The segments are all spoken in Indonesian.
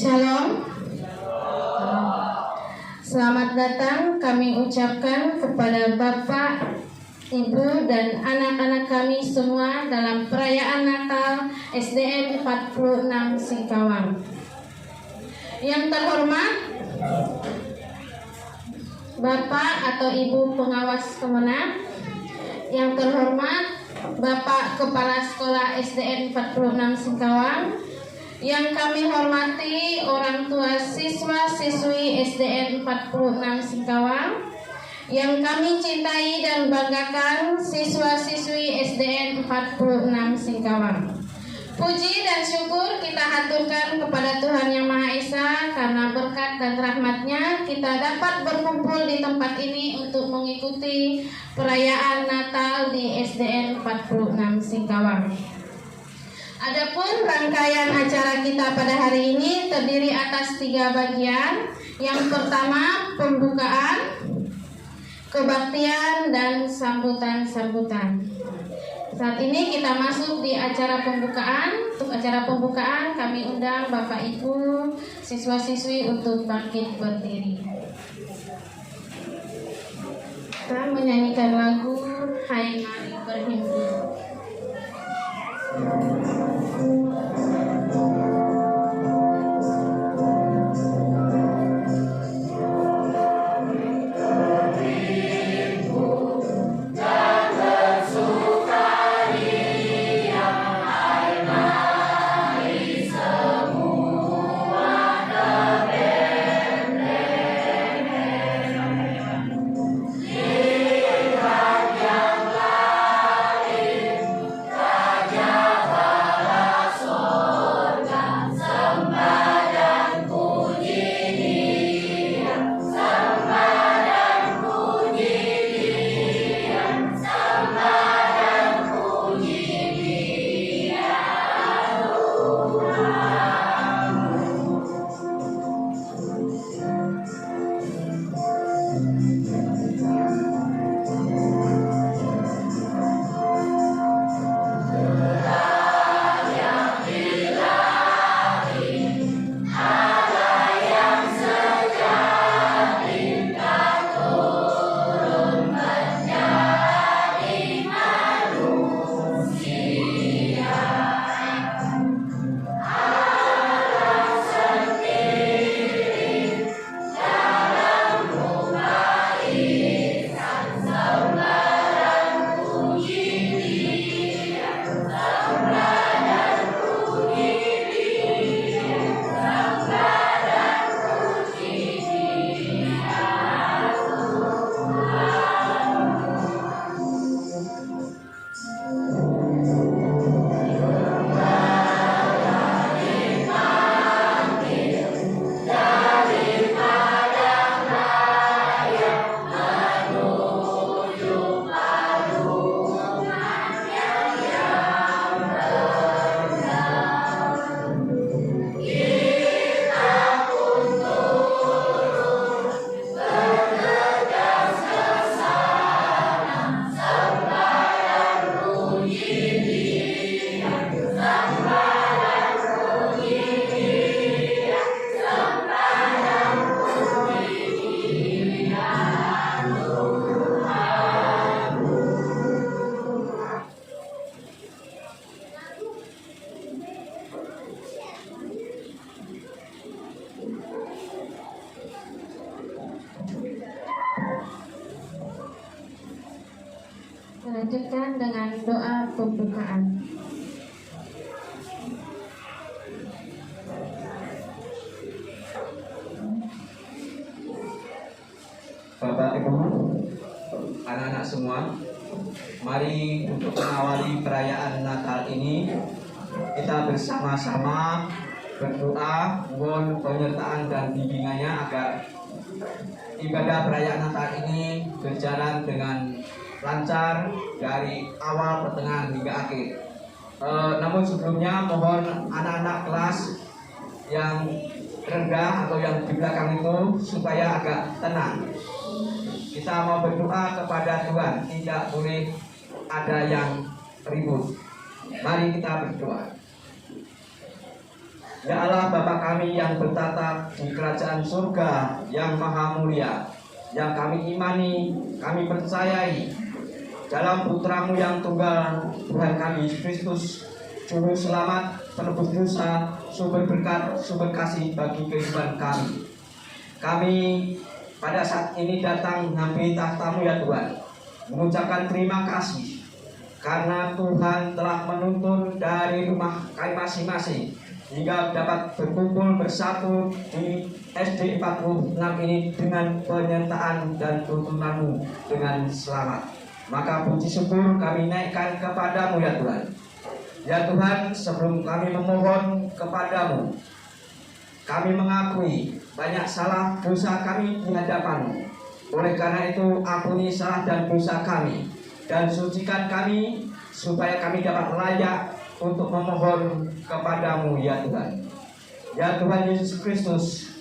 Shalom. Selamat datang kami ucapkan kepada Bapak, Ibu dan anak-anak kami semua dalam perayaan Natal SDN 46 Singkawang. Yang terhormat Bapak atau Ibu pengawas kemenang, yang terhormat Bapak Kepala Sekolah SDN 46 Singkawang, yang kami hormati orang tua siswa-siswi SDN 46 Singkawang, yang kami cintai dan banggakan siswa-siswi SDN 46 Singkawang. Puji dan syukur kita haturkan kepada Tuhan Yang Maha Esa karena berkat dan rahmat-Nya kita dapat berkumpul di tempat ini untuk mengikuti perayaan Natal di SDN 46 Singkawang. Adapun rangkaian acara kita pada hari ini terdiri atas 3 bagian. Yang pertama pembukaan, kebaktian, dan sambutan-sambutan. Saat ini kita masuk di acara pembukaan. Untuk acara pembukaan kami undang Bapak Ibu siswa-siswi untuk bangkit berdiri. Kita menyanyikan lagu Hai Mari Berhimpun. Lihat yang lain Lanjutkan dengan doa pembukaan. Bapak Ibu, anak-anak semua, mari untuk mengawali perayaan Natal ini kita bersama-sama berdoa mohon penyertaan dan bimbingannya agar ibadah perayaan Natal ini berjalan dengan lancar dari awal, pertengahan hingga akhir. Namun sebelumnya mohon anak-anak kelas yang rendah atau yang di belakang itu supaya agak tenang. Kita mau berdoa kepada Tuhan, tidak boleh ada yang ribut. Mari kita berdoa. Ya Allah Bapa kami yang bertata di kerajaan surga yang maha mulia, yang kami imani, kami percayai dalam Putramu yang tunggal, Tuhan kami Yesus Kristus, Juru Selamat, penebus dosa, sumber berkat, sumber kasih bagi kehidupan kami. Kami pada saat ini datang menghampiri tahta-Mu ya Tuhan, mengucapkan terima kasih karena Tuhan telah menuntun dari rumah kami masing-masing hingga dapat berkumpul bersatu di SD 46 ini dengan penyertaan dan tuntunan-Mu dengan selamat. Maka puji syukur kami naikkan kepada-Mu ya Tuhan. Ya Tuhan, sebelum kami memohon kepada-Mu, kami mengakui banyak salah dosa kami di hadapan-Mu. Oleh karena itu, ampuni salah dan dosa kami dan sucikan kami supaya kami dapat layak untuk memohon kepada-Mu ya Tuhan. Ya Tuhan Yesus Kristus,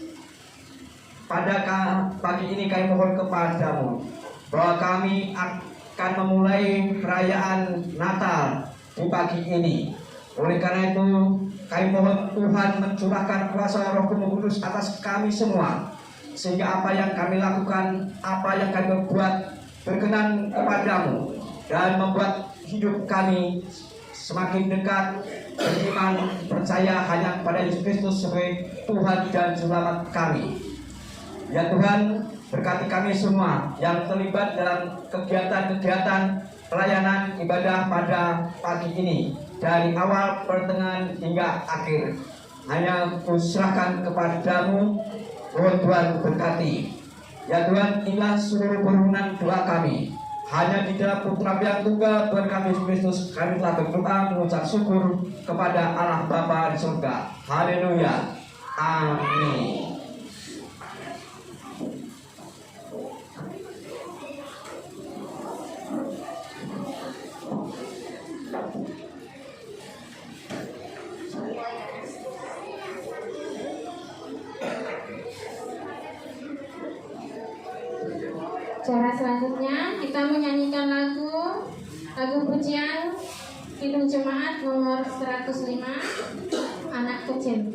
pada pagi ini kami mohon kepada-Mu bahwa kami akan memulai perayaan Natal di pagi ini. Oleh karena itu, kami mohon Tuhan mencurahkan kuasa Roh Kudus atas kami semua, sehingga apa yang kami lakukan, apa yang kami buat berkenan kepada-Mu dan membuat hidup kami semakin dekat beriman, percaya hanya kepada Yesus Kristus sebagai Tuhan dan Selamat kami. Ya Tuhan, berkati kami semua yang terlibat dalam kegiatan-kegiatan pelayanan ibadah pada pagi ini, dari awal, pertengahan hingga akhir. Hanya kuserahkan kepada-Mu, mohon Tuhan berkati. Ya Tuhan, inilah seluruh permohonan doa kami. Hanya di dalam Putra yang tunggal Tuhan kami Yesus Kristus, kami telah berdoa mengucap syukur kepada Allah Bapa di surga. Haleluya. Amin. Cara selanjutnya kita menyanyikan lagu pujian Kidung Jemaat nomor 105, Anak Kecil.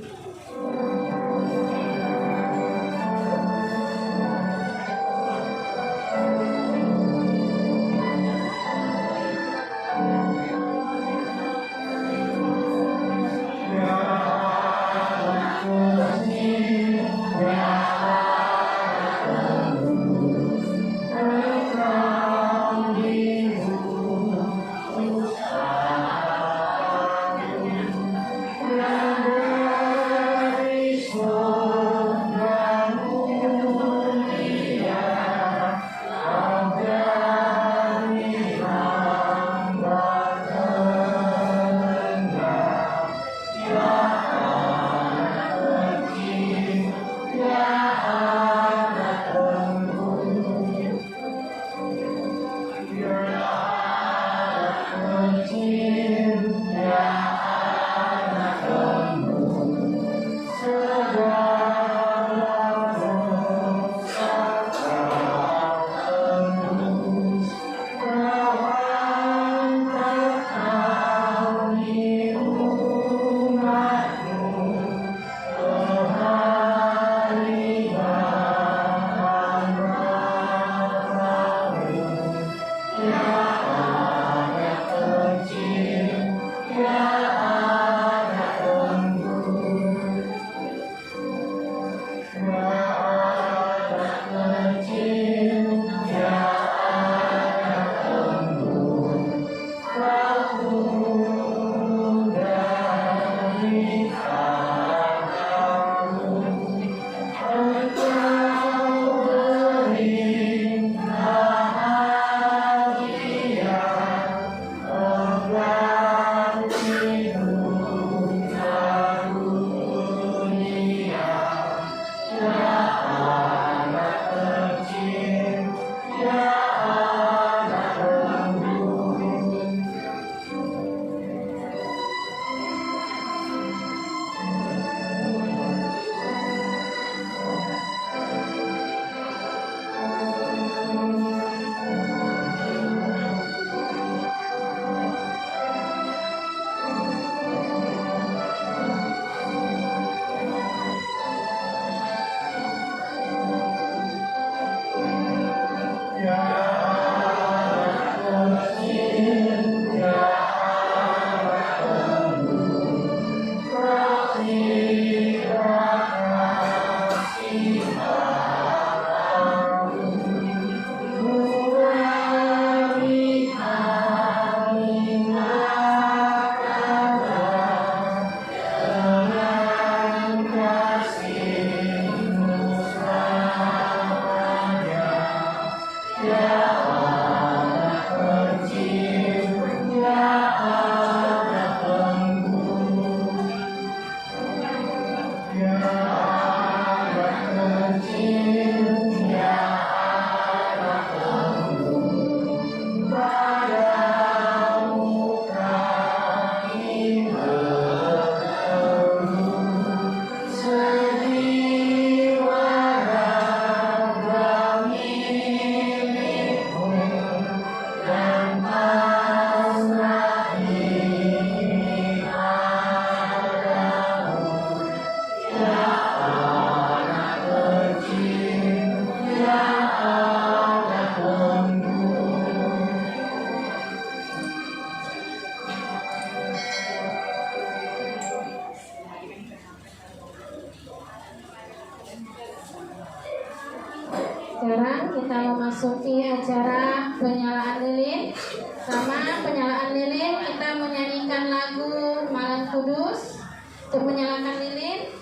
Sekarang kita memasuki acara penyalaan lilin. Sama penyalaan lilin kita menyanyikan lagu Malam Kudus. Untuk menyalakan lilin,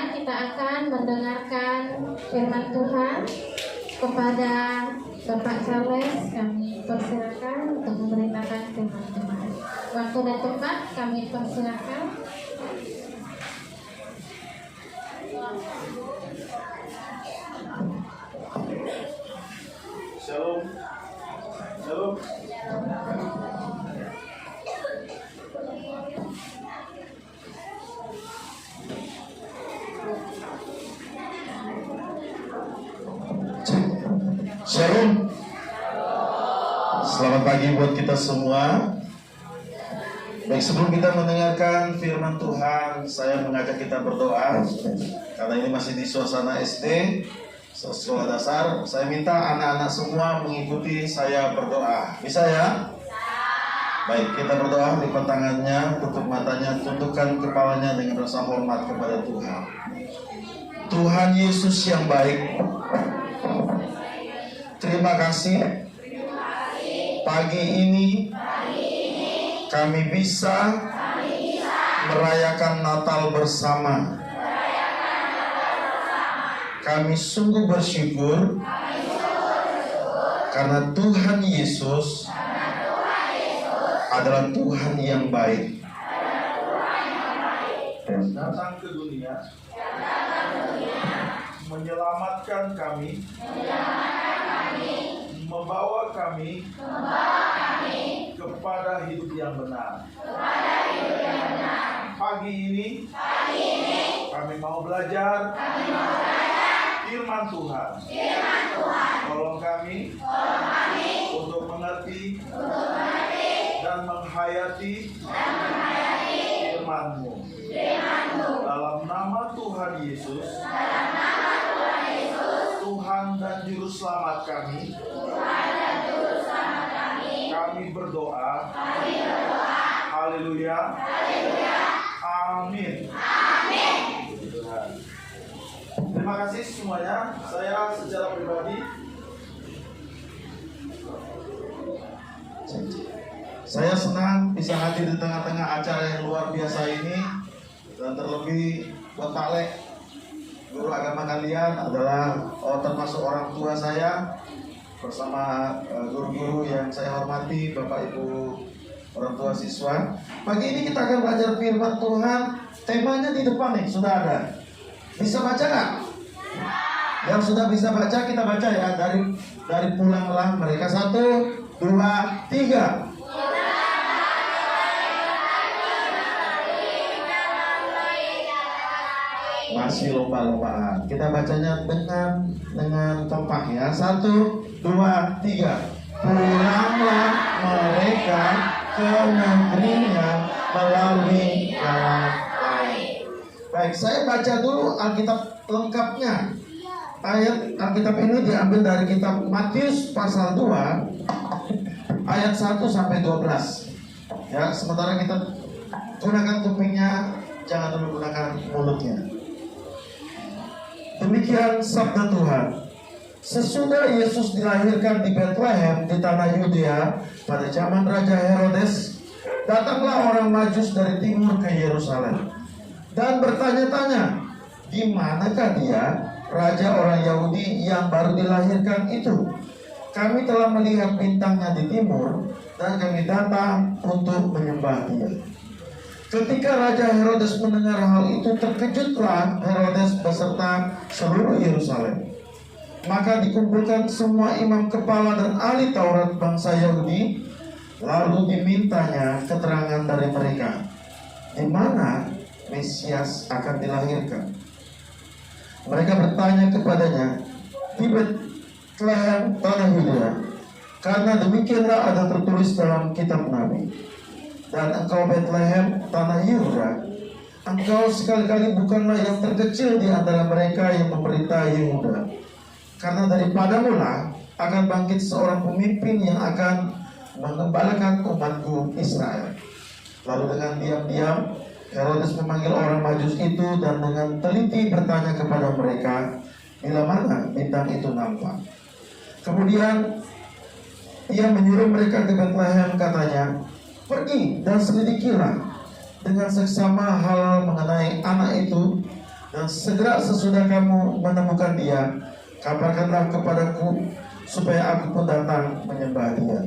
selanjutnya kita akan mendengarkan firman Tuhan. Kepada Bapak Charles kami persilakan untuk memberitakan firman Tuhan. Waktu dan tempat kami persilakan. Shalom. Shalom. Shalom. Selamat pagi buat kita semua. Baik, sebelum kita mendengarkan firman Tuhan, saya mengajak kita berdoa. Karena ini masih di suasana SD, sekolah dasar. Saya minta anak-anak semua mengikuti saya berdoa. Bisa ya? Baik, kita berdoa, lipat tangannya, tutup matanya, tundukkan kepalanya dengan rasa hormat kepada Tuhan. Tuhan Yesus yang baik, terima kasih pagi ini kami bisa merayakan Natal bersama. Kami sungguh bersyukur karena Tuhan Yesus adalah Tuhan yang baik. Datang ke dunia, menyelamatkan kami, membawa kami kepada hidup yang benar. Pagi ini kami mau belajar firman Tuhan. Tolong kami untuk mengerti dan menghayati firman-Mu. Dalam nama Tuhan Yesus, Tuhan dan Juru Selamat kami, kami berdoa. Haleluya. Amin. Tuhan. Terima kasih semuanya. Saya secara pribadi Saya senang bisa hadir di tengah-tengah acara yang luar biasa ini. Dan terlebih buat Pak Lek, guru agama kalian adalah termasuk orang tua saya, bersama guru-guru yang saya hormati, Bapak Ibu orang tua siswa. Pagi ini kita akan belajar firman Tuhan. Temanya di depan nih, sudah ada. Bisa baca nggak? Yang sudah bisa baca kita baca ya, dari pulanglah mereka. 1, 2, 3. Masih lomba-lombaan. Kita bacanya dengan kompak ya. 1, 2, 3. Pulanglah mereka ke negerinya melalui jalan lain. Baik, saya baca dulu Alkitab lengkapnya. Ayat Alkitab ini diambil dari kitab Matius pasal 2 ayat 1 sampai 12. Ya, sementara kita gunakan kupingnya, jangan dulu gunakan mulutnya. Demikian sabda Tuhan. Sesudah Yesus dilahirkan di Bethlehem di tanah Yudea pada zaman Raja Herodes, datanglah orang Majus dari timur ke Yerusalem dan bertanya-tanya, di manakah dia, raja orang Yahudi yang baru dilahirkan itu? Kami telah melihat bintangnya di timur dan kami datang untuk menyembah dia. Ketika Raja Herodes mendengar hal itu, terkejutlah Herodes beserta seluruh Yerusalem. Maka dikumpulkan semua imam kepala dan ahli Taurat bangsa Yahudi, lalu dimintanya keterangan dari mereka, di mana Mesias akan dilahirkan. Mereka bertanya kepadanya, di Bethlehem tanah Yudea, karena demikianlah ada tertulis dalam kitab Nabi. Dan engkau Bethlehem tanah Yehuda, engkau sekali-kali bukanlah yang terkecil di antara mereka yang memerintah Yehuda, karena daripadamu lah akan bangkit seorang pemimpin yang akan mengembalakan umatku Israel. Lalu dengan diam-diam Herodes memanggil orang Majus itu dan dengan teliti bertanya kepada mereka bila mana bintang itu nampak. Kemudian ia menyuruh mereka ke Bethlehem, katanya, pergi dan selidikilah dengan seksama hal mengenai anak itu. Dan segera sesudah kamu menemukan dia, kabarkanlah kepadaku supaya aku pun datang menyembah dia.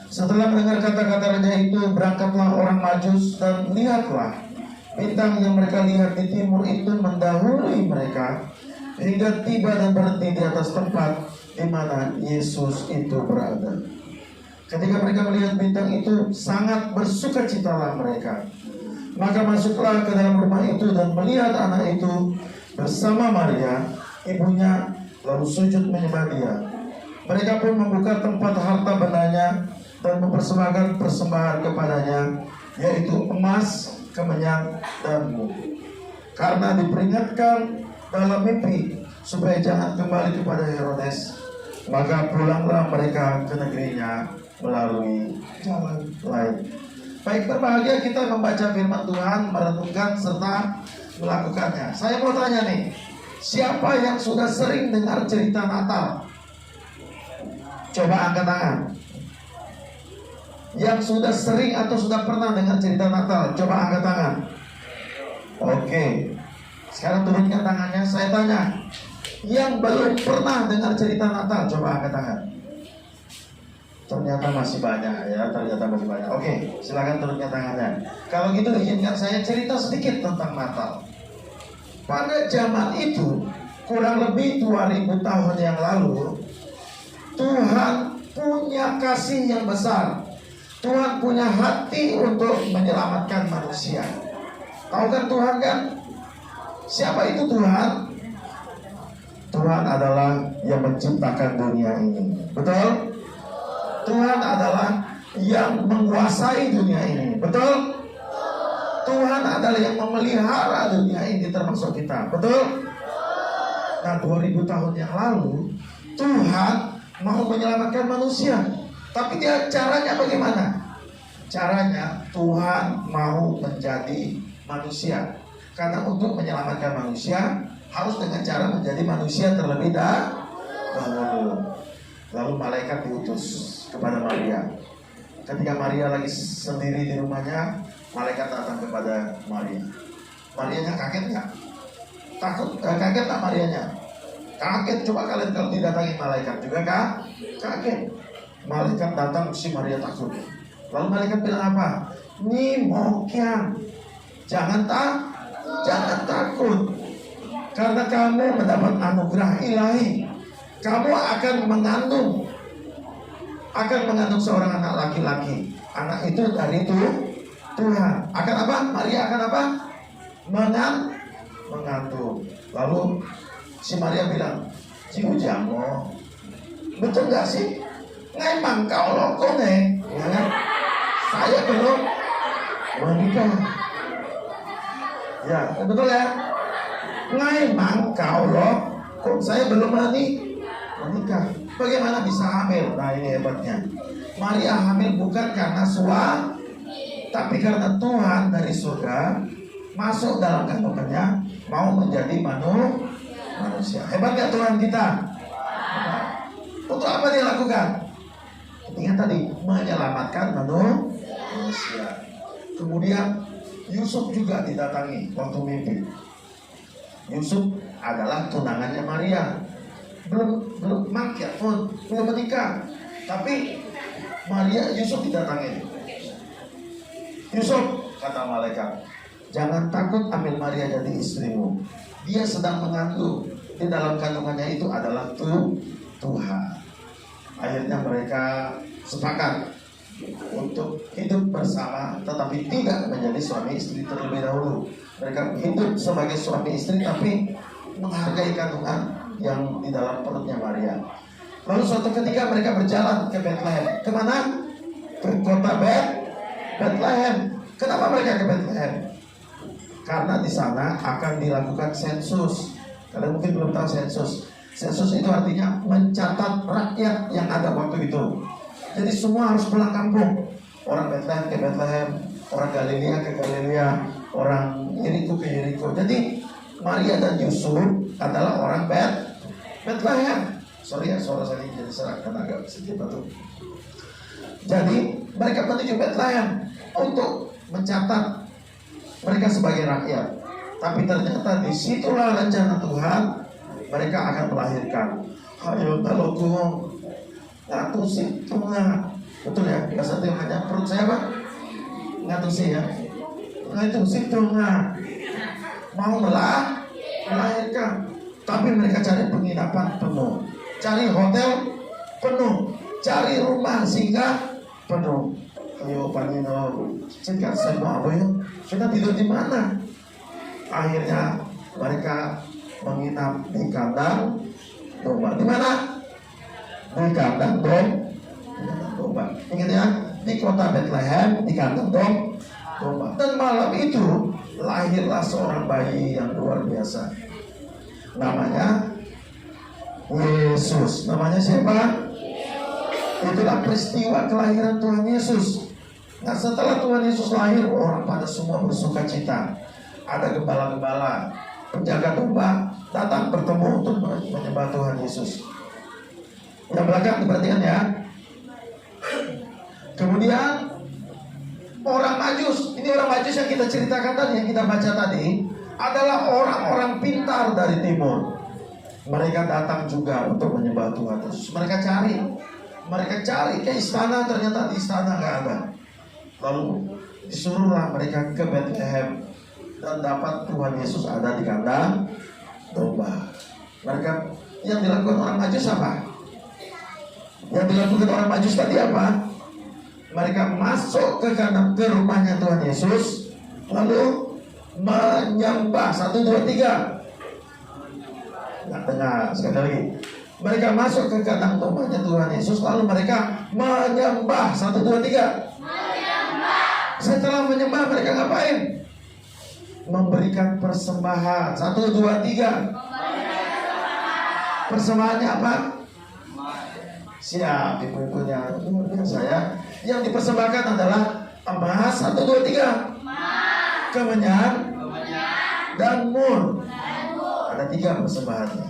Setelah mendengar kata-kata raja itu, berangkatlah orang Majus, dan lihatlah, bintang yang mereka lihat di timur itu mendahului mereka hingga tiba dan berhenti di atas tempat di mana Yesus itu berada. Ketika mereka melihat bintang itu, sangat bersukacitalah mereka. Maka masuklah ke dalam rumah itu dan melihat anak itu bersama Maria, ibunya, lalu sujud menyembah dia. Mereka pun membuka tempat harta bendanya dan mempersembahkan persembahan kepadanya, yaitu emas, kemenyan, dan madu. Karena diperingatkan dalam mimpi supaya jangan kembali kepada Herodes, maka pulanglah mereka ke negerinya melalui jalan lain. Baik, berbahagia kita membaca firman Tuhan, merenungkan serta melakukannya. Saya mau tanya nih, siapa yang sudah sering dengar cerita Natal? Coba angkat tangan. Yang sudah sering atau sudah pernah dengar cerita Natal, coba angkat tangan. Oke, sekarang turunkan tangannya. Saya tanya, yang belum pernah dengar cerita Natal, coba angkat tangan. Ternyata masih banyak ya, Oke, silakan turunkan tangannya. Kalau gitu izinkan saya cerita sedikit tentang Natal. Pada zaman itu, kurang lebih 2000 tahun yang lalu, Tuhan punya kasih yang besar. Tuhan punya hati untuk menyelamatkan manusia. Tahu kan Tuhan kan? Siapa itu Tuhan? Tuhan adalah yang menciptakan dunia ini. Betul? Tuhan adalah yang menguasai dunia ini. Betul? Tuhan adalah yang memelihara dunia ini termasuk kita. Betul? Nah, 2000 tahun yang lalu Tuhan mau menyelamatkan manusia. Tapi dia caranya bagaimana? Caranya Tuhan mau menjadi manusia. Karena untuk menyelamatkan manusia harus dengan cara menjadi manusia terlebih dahulu. Lalu malaikat diutus kepada Maria. Ketika Maria lagi sendiri di rumahnya, malaikat datang kepada Maria. Marianya kaget nggak? Kaget nggak Marianya? Kaget. Coba kalian kalau didatangi malaikat juga kah? Kaget. Malaikat datang, si Maria takut. Lalu malaikat bilang apa? Nimokian, jangan takut, karena kamu mendapat anugerah ilahi. Kamu akan mengandung seorang anak laki-laki. Anak itu dari Tuhan. Akan apa? Maria akan apa? Mengandung. Lalu si Maria bilang, "Ciu jamo, betul gak sih? Ngemang kau lokong ya kan? Saya belum menikah." Ya, betul ya? Ngemang kau lokong, saya belum menikah. Bagaimana bisa hamil? Nah, ini hebatnya. Maria hamil bukan karena tapi karena Tuhan dari surga masuk dalam kandungannya, mau menjadi manusia. Hebat gak Tuhan kita? Untuk apa dia lakukan? Ingat tadi, menyelamatkan manusia. Kemudian Yusuf juga didatangi waktu mimpi. Yusuf adalah tunangannya Maria. Belum makia pun, belum menikah. Tapi Yusuf didatangi. Yusuf, kata malaikat, jangan takut ambil Maria jadi istrimu. Dia sedang mengandung. Di dalam kandungannya itu adalah Tuhan. Akhirnya mereka sepakat untuk hidup bersama, tetapi tidak menjadi suami istri terlebih dahulu. Mereka hidup sebagai suami istri, tapi menghargai kandungan yang di dalam perutnya Maria. Lalu suatu ketika mereka berjalan ke Bethlehem. Kemana? Ke kota Bethlehem. Kenapa mereka ke Bethlehem? Karena di sana akan dilakukan sensus. Kalian mungkin belum tahu sensus. Sensus itu artinya mencatat rakyat yang ada waktu itu. Jadi semua harus pulang kampung. Orang Bethlehem ke Bethlehem, orang Galilea ke Galilea, orang Yeriko ke Yeriko. Jadi Maria dan Yusuf adalah orang Bethlehem. Sorry ya, suara saya jadi serak karena agak sedikit batuk. Jadi mereka menuju Bethlehem untuk mencatat mereka sebagai rakyat. Tapi ternyata disitulah rencana Tuhan, mereka akan melahirkan. Ayo kalau gua ngatu sih tengah, betul ya? Bahasa Timurnya perut saya apa? Ngatu sih ya. Ngatu sih tengah. Mau melahirkan, tapi mereka cari penginapan penuh, cari hotel penuh, cari rumah singgah penuh. Ayo Pak Nino, cekat saya mau apa ya? Kita tidur di mana? Akhirnya mereka menginap di kandang domba. Di mana? Di kandang domba. Ingat ya, di kota Bethlehem, di kandang domba. Dan malam itu lahirlah seorang bayi yang luar biasa. Namanya Yesus. Namanya siapa? Itulah peristiwa kelahiran Tuhan Yesus. Nah, setelah Tuhan Yesus lahir, orang pada semua bersuka cita. Ada gembala-gembala, penjaga domba datang bertemu untuk menyembah Tuhan Yesus. Yang belakang diperhatikan ya. Kemudian orang Majus, ini orang Majus yang kita ceritakan tadi, yang kita baca tadi, adalah orang-orang pintar dari timur. Mereka datang juga untuk menyembah Tuhan Yesus. Mereka cari ke istana, ternyata di istana nggak ada. Lalu disuruhlah mereka ke Bethlehem dan dapat Tuhan Yesus ada di kandang domba. Mereka yang dilakukan orang Majus apa? Yang dilakukan orang Majus tadi apa? Mereka masuk ke rumahnya Tuhan Yesus, lalu menyembah. 1, 2, 3. Nggak dengar, sekali lagi. Mereka masuk ke kandang dombanya Tuhan Yesus, lalu mereka menyembah. 1, 2, 3. Setelah menyembah mereka ngapain? Memberikan persembahan. 1, 2, 3. Persembahannya apa? Siap, ibu-ibunya luar biasa ya. Yang dipersembahkan adalah emas. 1, 2, 3. Kemenyan dan mur. Ada 3 persembahannya.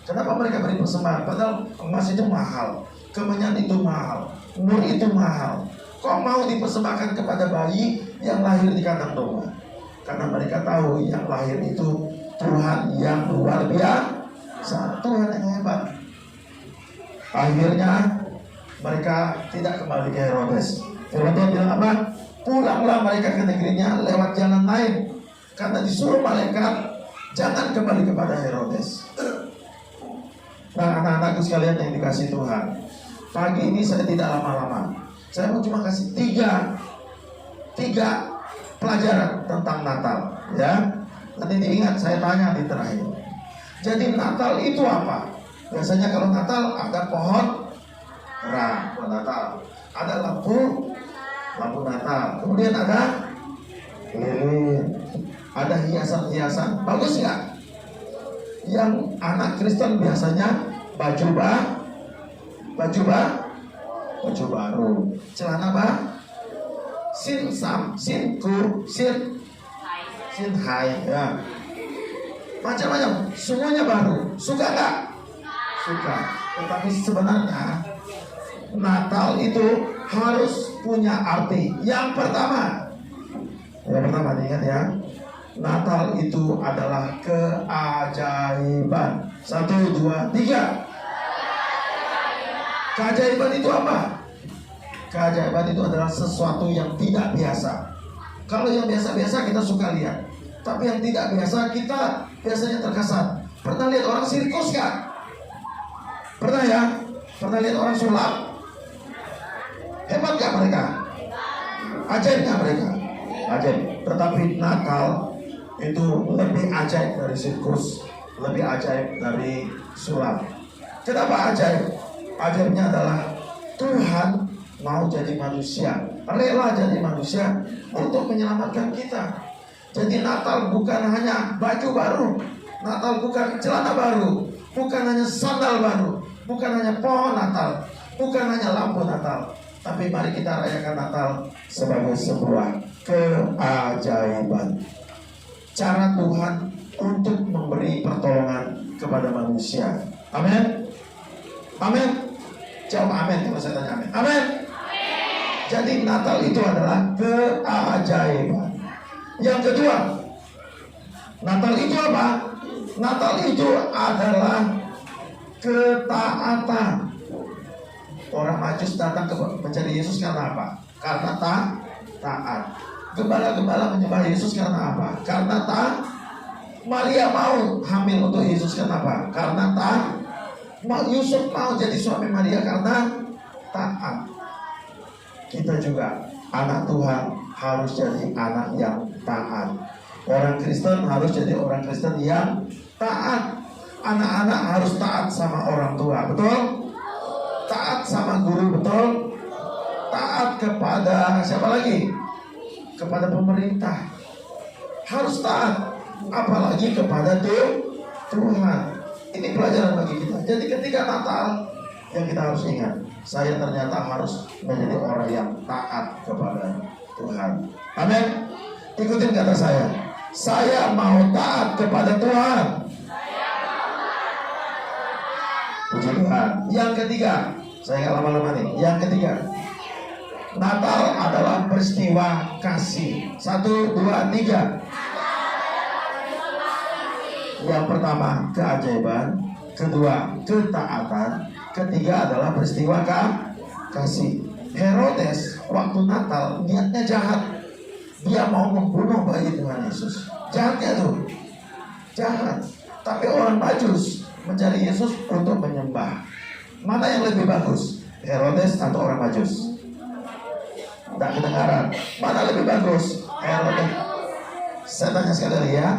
Kenapa mereka beri persembahan? Padahal emas itu mahal, kemenyan itu mahal, mur itu mahal. Kok mau dipersembahkan kepada bayi yang lahir di kandang domba? Karena mereka tahu yang lahir itu Tuhan yang luar biasa, Tuhan yang hebat. Akhirnya mereka tidak kembali ke Herodes. Herodes bilang apa? Pulanglah mereka ke negerinya lewat jalan lain, karena disuruh malaikat jangan kembali kepada Herodes. Nah, anak-anakku sekalian yang dikasih Tuhan, pagi ini saya tidak lama-lama. Saya mau cuma kasih tiga pelajaran tentang Natal, ya. Nanti diingat saya tanya di terakhir. Jadi Natal itu apa? Biasanya kalau Natal ada pohon Natal, ada lampu Natal, kemudian ada lilin, ada hiasan-hiasan. Bagus nggak? Yang anak Kristen biasanya baju baru, celana sin hai, ya, macam-macam, semuanya baru. Suka nggak? Suka. Tetapi sebenarnya Natal itu harus punya arti. Yang pertama ingat ya, Natal itu adalah keajaiban. 1, 2, 3. Keajaiban itu apa? Keajaiban itu adalah sesuatu yang tidak biasa. Kalau yang biasa-biasa kita suka lihat, tapi yang tidak biasa kita biasanya terkesan. Pernah lihat orang sirkus kan? Pernah ya? Pernah lihat orang sulap? Hebat gak mereka? Ajaib gak mereka? Ajaib. Tetapi Natal itu lebih ajaib dari sirkus, lebih ajaib dari sulap. Kenapa ajaib? Ajaibnya adalah Tuhan mau jadi manusia, rela jadi manusia untuk menyelamatkan kita. Jadi Natal bukan hanya baju baru, Natal bukan celana baru, bukan hanya sandal baru, bukan hanya pohon Natal, bukan hanya lampu Natal. Tapi mari kita rayakan Natal sebagai sebuah keajaiban. Cara Tuhan untuk memberi pertolongan kepada manusia. Amin. Amin. Jawab amin kalau saya tanya amin. Amin. Jadi Natal itu adalah keajaiban. Yang kedua, Natal itu apa? Natal itu adalah ketaatan. Orang Majus datang mencari Yesus karena apa? Karena taat. Gembala-gembala menyembah Yesus karena apa? Karena taat. Maria mau hamil untuk Yesus karena apa? Karena taat. Yusuf mau jadi suami Maria karena taat. Kita juga anak Tuhan harus jadi anak yang taat. Orang Kristen harus jadi orang Kristen yang taat. Anak-anak harus taat sama orang tua, betul? Taat sama guru, betul? Taat kepada siapa lagi? Kepada pemerintah. Harus taat, apalagi kepada Tuhan. Ini pelajaran bagi kita. Jadi ketika Natal, yang kita harus ingat, saya ternyata harus menjadi orang yang taat kepada Tuhan. Amin. Ikutin kata saya. Saya mau taat kepada Tuhan. Puji Tuhan. Yang ketiga, saya nggak lama-lama nih. Yang ketiga, Natal adalah peristiwa kasih. 1, 2, 3. Yang pertama, keajaiban. Kedua, ketaatan. Ketiga adalah peristiwa kasih. Herodes waktu Natal niatnya jahat. Dia mau membunuh bayi Tuhan Yesus. Jahatnya tuh, jahat. Tapi orang Majus mencari Yesus untuk menyembah. Mana yang lebih bagus, Herodes atau orang Majus? Tak kedengaran. Mana lebih bagus, Herodes? Saya tanya sekali lagi ya.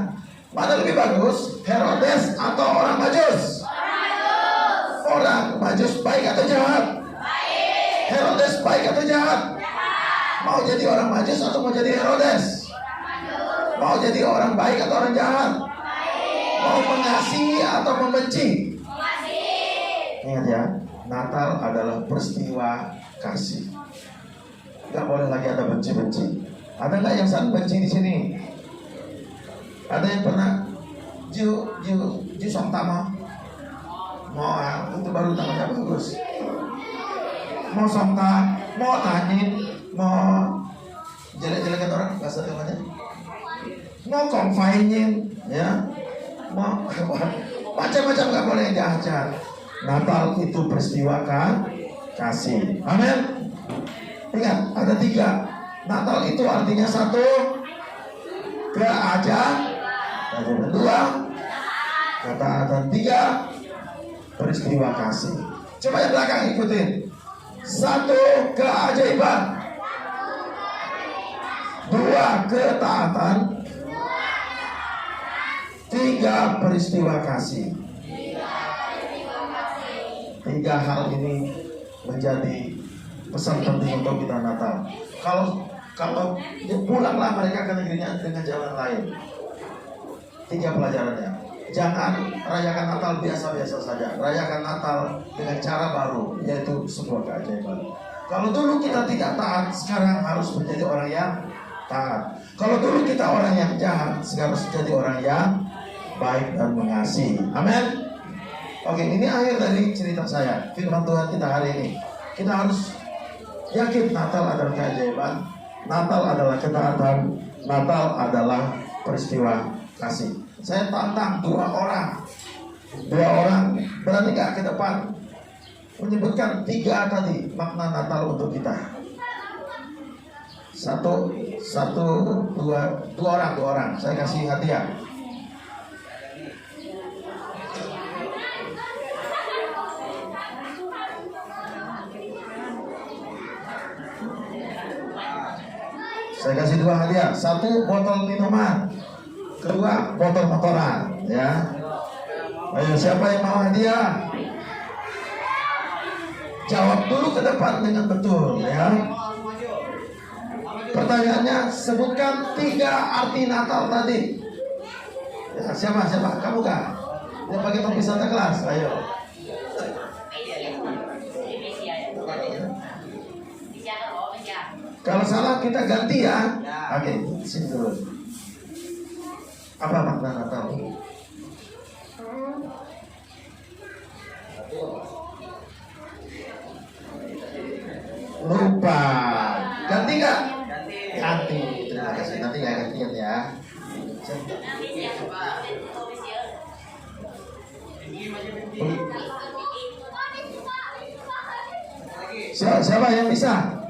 Mana lebih bagus, Herodes atau orang Majus? Orang Majus baik atau jahat? Baik. Herodes baik atau jahat? Mau jadi orang Majus atau mau jadi Herodes? Mau jadi orang baik atau orang jahat? Mau mengasihi atau membenci? Ingat ya, Natal adalah peristiwa kasih. Gak boleh lagi ada benci-benci. Ada nggak yang saling benci di sini? Ada yang pernah Ju Song Tama? Mau itu baru namanya bagus. Mau songka, mau tanyin, mau jelek-jelekan orang bahasa namanya. Mau konfainin, ya, mau macam-macam nggak boleh yang jahat-jahat. Natal itu peristiwa kasih. Amin. Ingat, ada 3. Natal itu artinya 1, keajaiban. 2, ketaatan. 3, peristiwa kasih. Coba yang belakang ikutin. 1, keajaiban. 2, ketaatan. 3, peristiwa kasih. 3 hal ini menjadi pesan penting untuk kita Natal. Kalau pulanglah mereka ke negerinya dengan jalan lain. 3 pelajarannya. Jangan rayakan Natal biasa-biasa saja. Rayakan Natal dengan cara baru, yaitu sebuah keajaiban. Kalau dulu kita tidak taat, sekarang harus menjadi orang yang taat. Kalau dulu kita orang yang jahat, sekarang harus menjadi orang yang baik dan mengasihi. Amin. Oke, ini akhir dari cerita saya. Firman Tuhan kita hari ini. Kita harus yakin Natal adalah keajaiban. Natal adalah ketaatan. Natal adalah peristiwa kasih. Saya tantang 2 orang. 2 orang berani gak ke depan menyebutkan 3 tadi makna Natal untuk kita. 1, 2 orang. Saya kasih hadiah. Saya kasih 2 hadiah. 1 botol minuman, 2 botol motoran, ya. Ayo, siapa yang mau hadiah? Jawab dulu ke depan dengan betul, ya. Pertanyaannya, sebutkan 3 arti Natal tadi. Ya, siapa? Kamu kah? Yang pakai topi Santa Claus, ayo. Kalau salah kita ganti ya. Oke, sini dulu. Apa makna Natal? Lupa. Ganti nggak? Ganti. Terima kasih. Nanti ya gantian ya. Siapa yang bisa?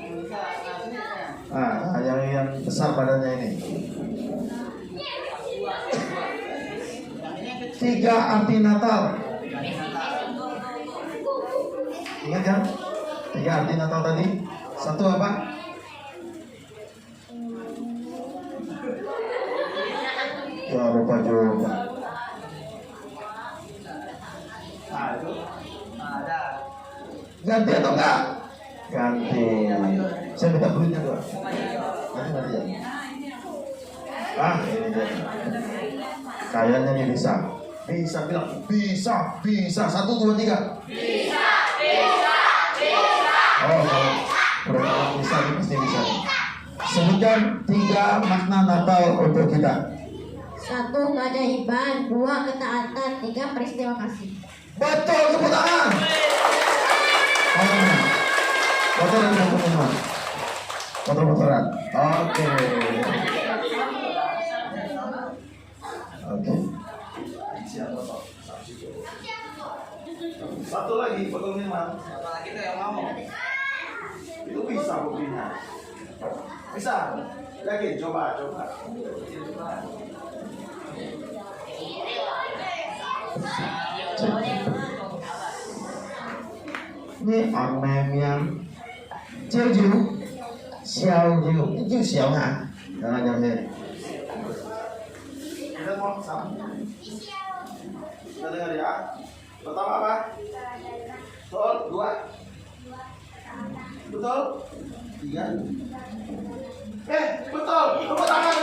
Yang besar badannya ini. 3 arti Natal. Ingat kan? 3 arti Natal tadi. 1 apa? Ya lupa juga. Nah, itu Ganti atau enggak? Ganti. Saya minta duitnya dua. Nanti ya. Ini dia. Kayaknya nih bisa. Bisa bilang bisa. 1, 2, 3. Bisa. Oh, kalau bisa ini pasti bisa. Sebutkan 3 makna Natal untuk kita. 1. Keajaiban, 2. Ketaatan, 3. Peristiwa kasih. Betul, tepuk tangan. Motor-motoran. Oke. satu lagi botol minuman. Itu bisa kopinya. Bisa. Yakin? Coba. Ini ormen yang Jeju Xiaoju Itu Xiao ha Jangan Kita mau sama. Kita dengar ya. Pertama apa? Betul? 2. Betul? 3. Betul. Tepuk tangan.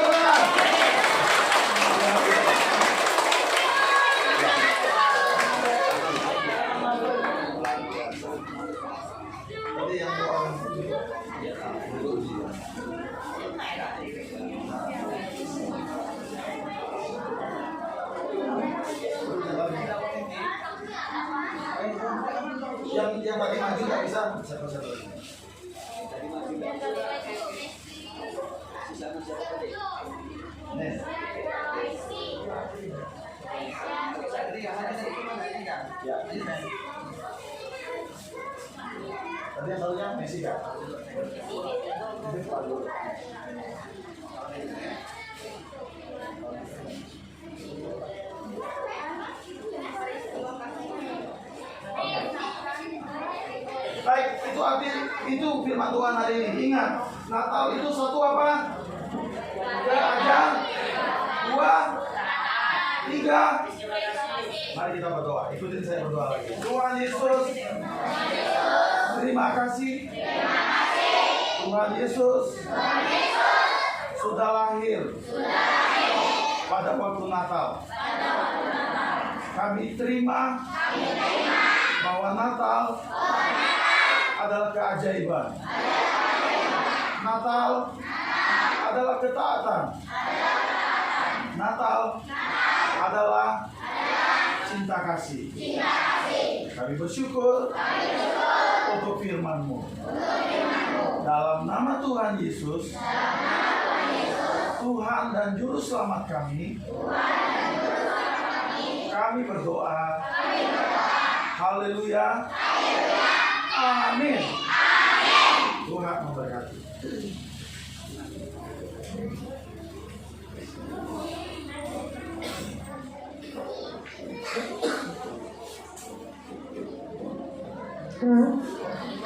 Tadi yang orang yang tadi maju nggak bisa. Nih. Ya. Tadi yang tahunya Messi kan? Baik, itu arti itu firman Tuhan hari ini. Ingat, Natal itu suatu apa? Keajaiban. 2, 3. Mari kita berdoa. Ikutin saya berdoa lagi. Tuhan Yesus, terima kasih. Tuhan Yesus sudah lahir pada waktu Natal. Kami terima bahwa Natal adalah keajaiban. Natal adalah ketaatan. Natal adalah cinta kasih. Kami bersyukur untuk firman-Mu. Dalam nama Tuhan Yesus, Tuhan dan Juru Selamat kami, kami berdoa. Haleluya. Amin. Tuhan memberkati.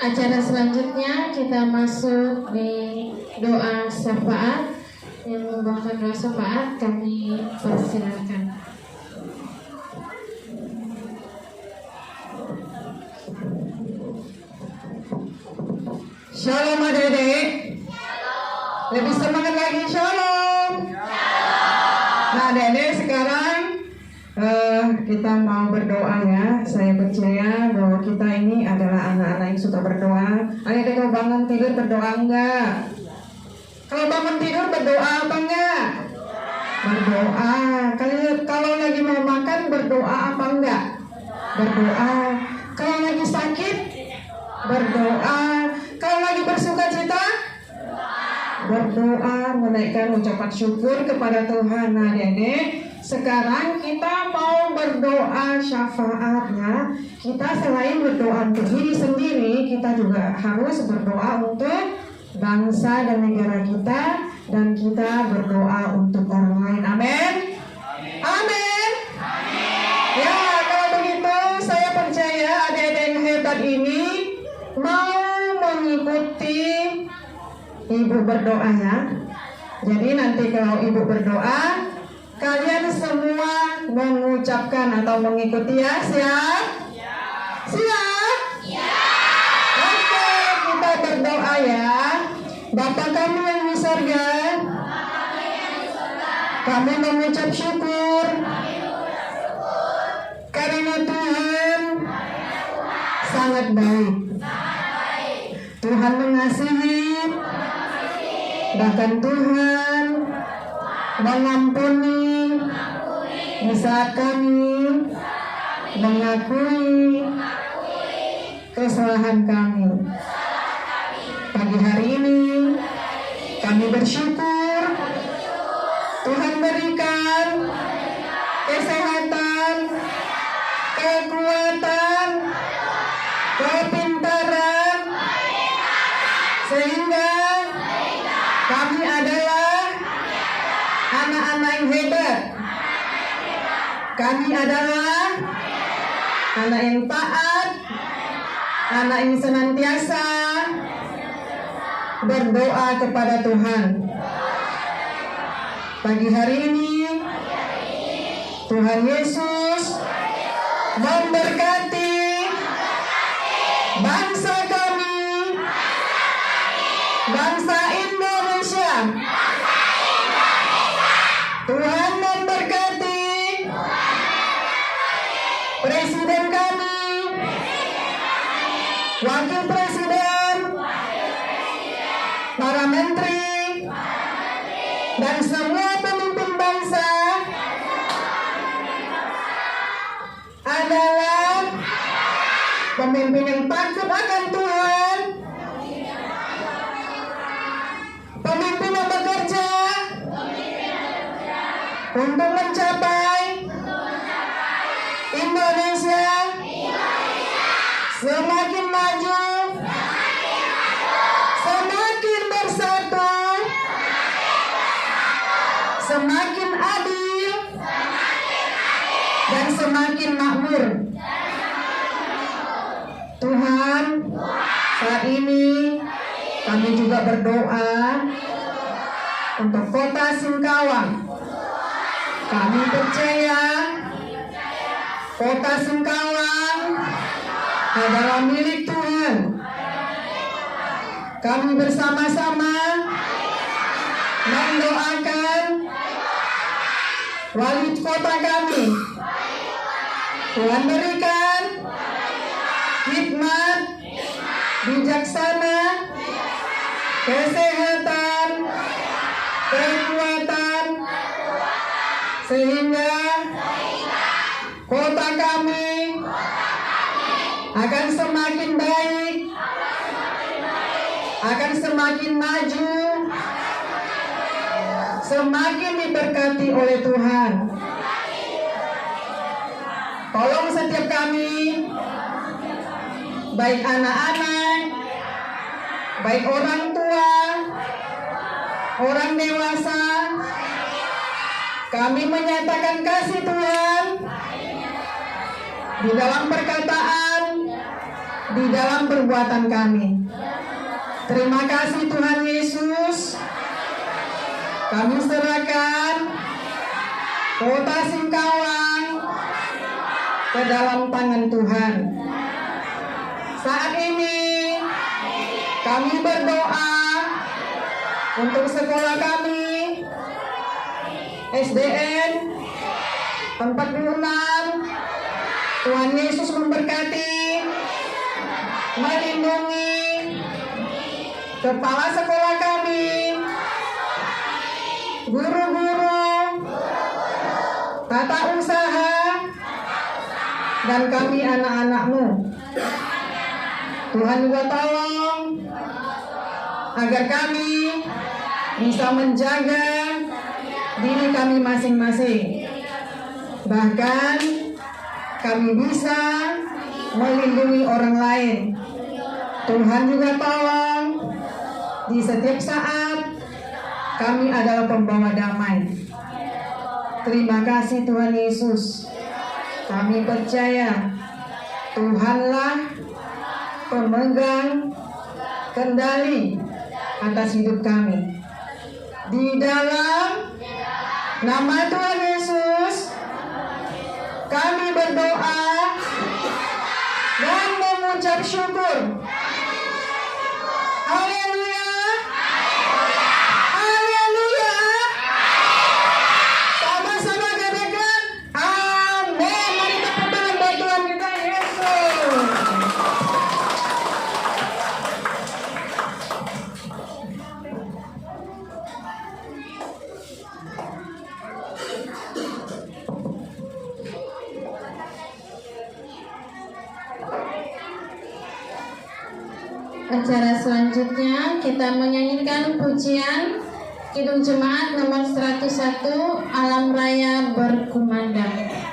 Acara selanjutnya kita masuk di doa syafaat. Yang membawakan doa syafaat kami persilakan. Shalom adik-adik. Lebih semangat lagi, shalom. Nah adik-adik sekarang kita mau berdoa ya. Saya percaya bahwa kita ini adalah anak-anak yang suka berdoa. Adik-adik kalau bangun tidur berdoa enggak? Kalau bangun tidur berdoa apa enggak? Berdoa. Kalau lagi mau makan berdoa apa enggak? Berdoa. Kalau lagi sakit berdoa. Kalau lagi bersuka cita berdoa, menaikkan ucapan syukur kepada Tuhan. Nah adik-adik, sekarang kita mau berdoa berdoa syafaatnya, kita selain berdoa untuk diri sendiri, kita juga harus berdoa untuk bangsa dan negara kita, dan kita berdoa untuk orang lain. Amin. Amin. Ya, kalau begitu saya percaya adik-adik yang hebat ini mau mengikuti ibu berdoa ya. Jadi nanti kalau ibu berdoa, kalian semua mengucapkan atau mengikuti ya. Siap? Siap? Oke, kita berdoa ya. Bapa kami yang di surga, kami mengucap syukur karena Tuhan sangat baik. Tuhan mengasihi, bahkan Tuhan mengampuni di saat kami mengakui kesalahan kami. Pagi hari ini kami bersyukur Tuhan berikan kesehatan, kekuatan, kepintaran, sehingga kami adalah anak-anak yang hebat. Kami adalah anak yang taat, anak yang senantiasa berdoa kepada Tuhan. Pagi hari ini Tuhan Yesus memberkati bangsa kami, bangsa Indonesia. Tuhan memberkati presiden kami, wakil presiden, para menteri, dan semua pemimpin bangsa adalah pemimpin yang takut akan Tuhan, pemimpin yang bekerja untuk mencapai Indonesia semakin maju, semakin bersatu, semakin adil, dan semakin makmur. Tuhan, saat ini kami juga berdoa untuk kota Singkawang. Kami percaya kota Singkawang adalah milik Tuhan. Kami bersama-sama mendoakan wali kota kami. Tuhan berikan hikmat, bijaksana, kesehatan, kekuatan, sehingga kota kami akan semakin baik, akan semakin maju, semakin diberkati oleh Tuhan. Tolong setiap kami, baik anak-anak, baik orang tua, orang dewasa, kami menyatakan kasih Tuhan di dalam perkataan, di dalam perbuatan kami. Terima kasih Tuhan Yesus. Kami serahkan kota Singkawang ke dalam tangan Tuhan. Saat ini kami berdoa untuk sekolah kami, SDN 46. Tuhan Yesus memberkati, melindungi kepala sekolah kami, guru-guru, tata usaha, dan kami anak-anak-Mu. Tuhan juga tolong agar kami bisa menjaga diri kami masing-masing. Bahkan kami bisa melindungi orang lain. Tuhan juga tolong di setiap saat kami adalah pembawa damai. Terima kasih Tuhan Yesus. Kami percaya Tuhanlah pemegang kendali atas hidup kami. Di dalam nama Tuhan Yesus, kami berdoa dan mengucap syukur. Haleluya. Haleluya. Sama-sama katakan amin. Mari tepuk tangan buat Tuhan kita Yesus. Acara selanjutnya kita menyanyikan pujian Kidung Jemaat nomor 101 Alam Raya Berkumandang.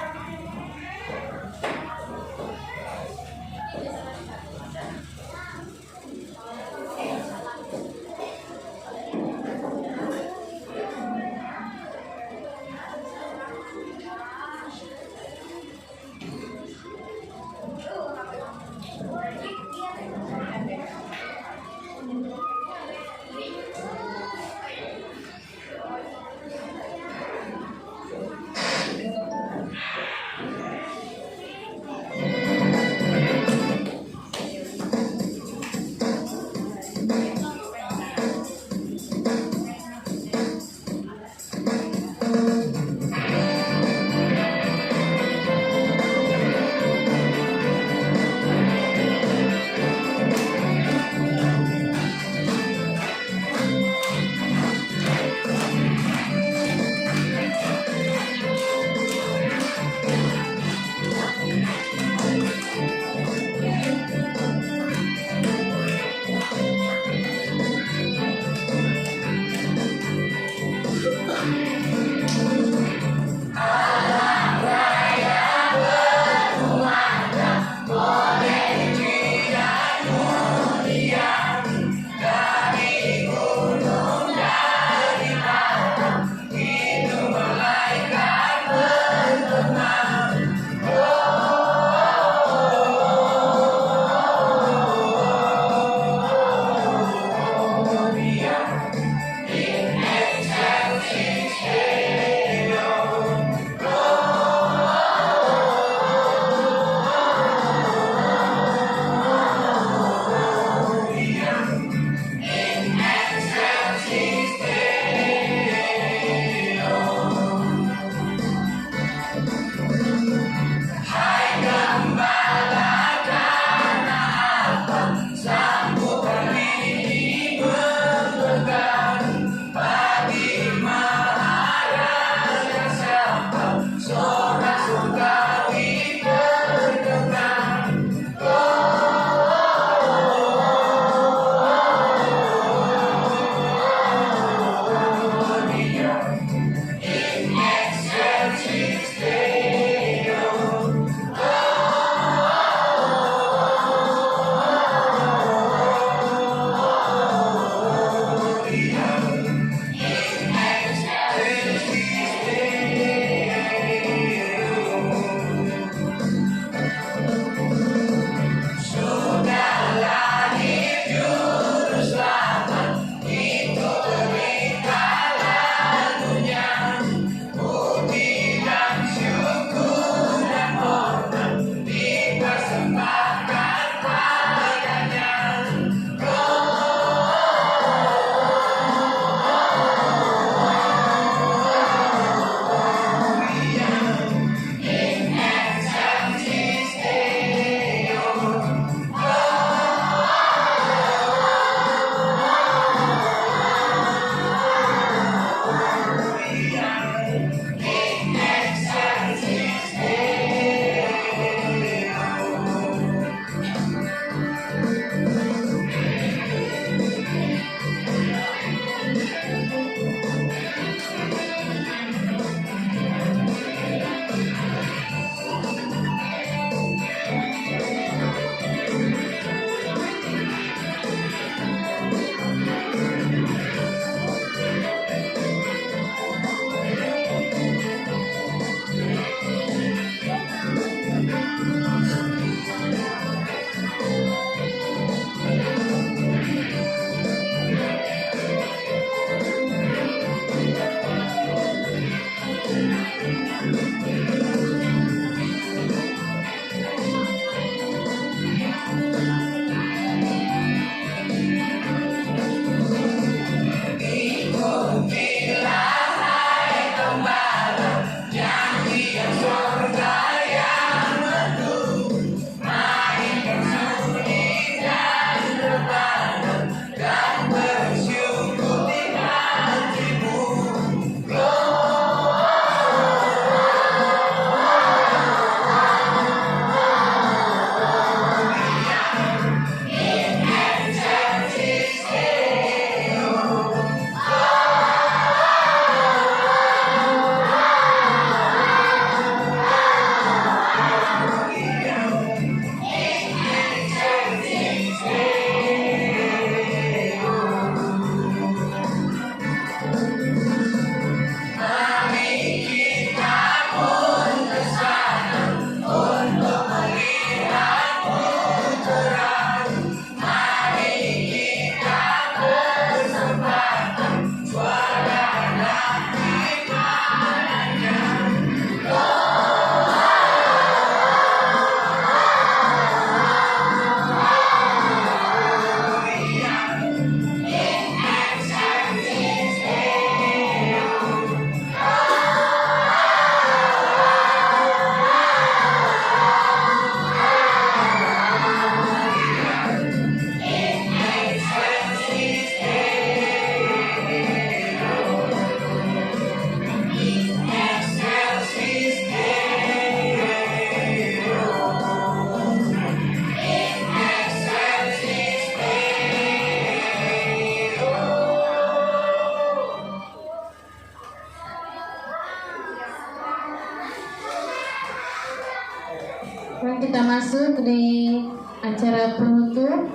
Dan kita masuk di acara penutup.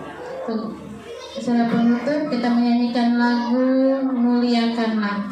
Acara penutup kita menyanyikan lagu Muliakanlah.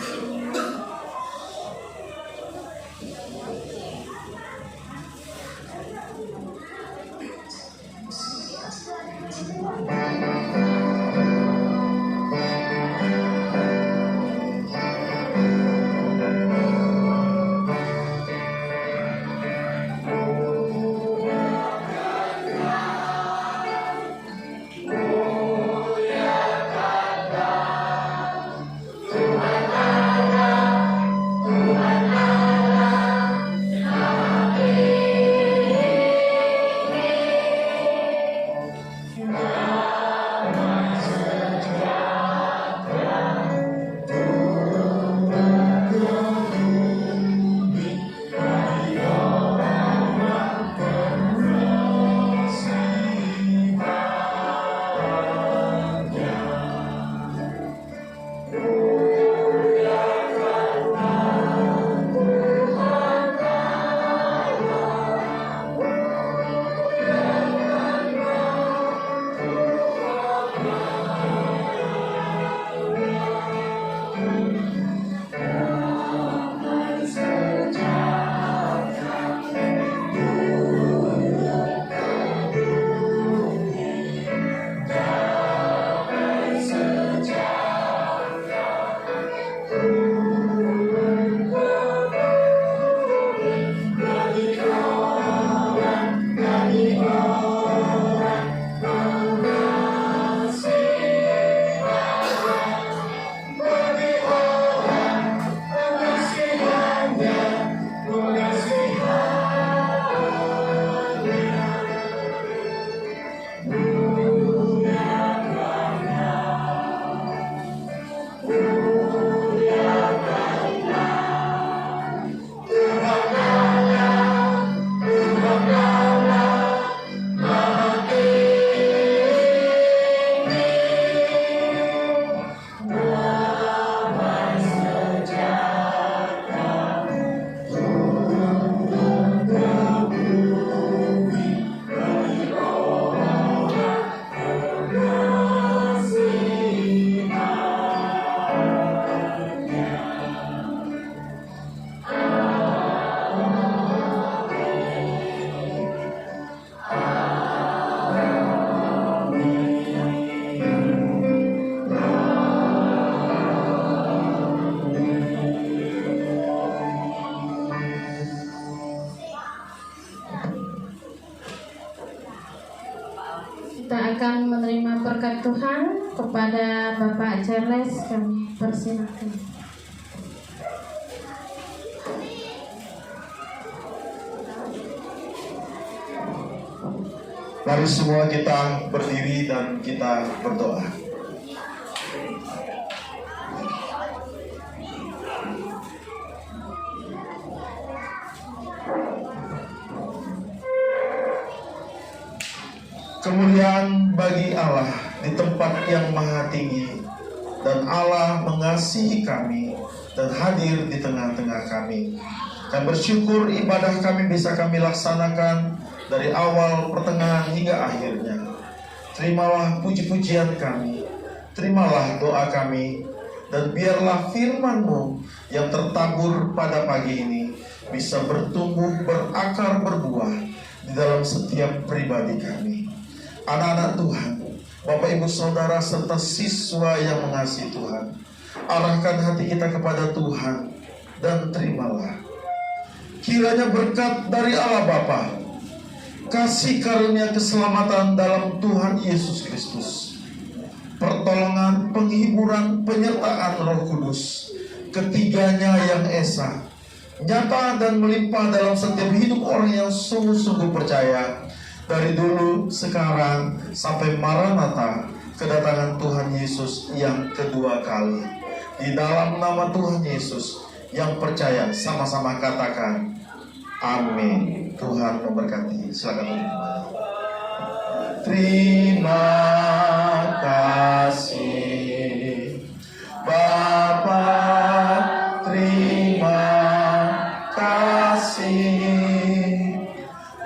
Kita akan menerima berkat Tuhan. Kepada Bapak Charles kami persilakan. Mari semua kita berdiri dan kita berdoa. Kemuliaan bagi Allah di tempat yang maha tinggi, dan Allah mengasihi kami dan hadir di tengah-tengah kami. Kami bersyukur ibadah kami bisa kami laksanakan dari awal, pertengahan hingga akhirnya. Terimalah puji-pujian kami, terimalah doa kami, dan biarlah firman-Mu yang tertabur pada pagi ini bisa bertumbuh, berakar, berbuah di dalam setiap pribadi kami. Anak-anak Tuhan, Bapak Ibu Saudara serta siswa yang mengasihi Tuhan, arahkan hati kita kepada Tuhan dan terimalah. Kiranya berkat dari Allah Bapa, kasih karunia keselamatan dalam Tuhan Yesus Kristus, pertolongan, penghiburan, penyertaan Roh Kudus, ketiganya yang esa, nyata dan melimpah dalam setiap hidup orang yang sungguh-sungguh percaya, dari dulu, sekarang, sampai Maranatha, kedatangan Tuhan Yesus yang kedua kali. Di dalam nama Tuhan Yesus, yang percaya sama-sama katakan amin. Tuhan memberkati. Silakan duduk. Terima kasih Bapa, terima kasih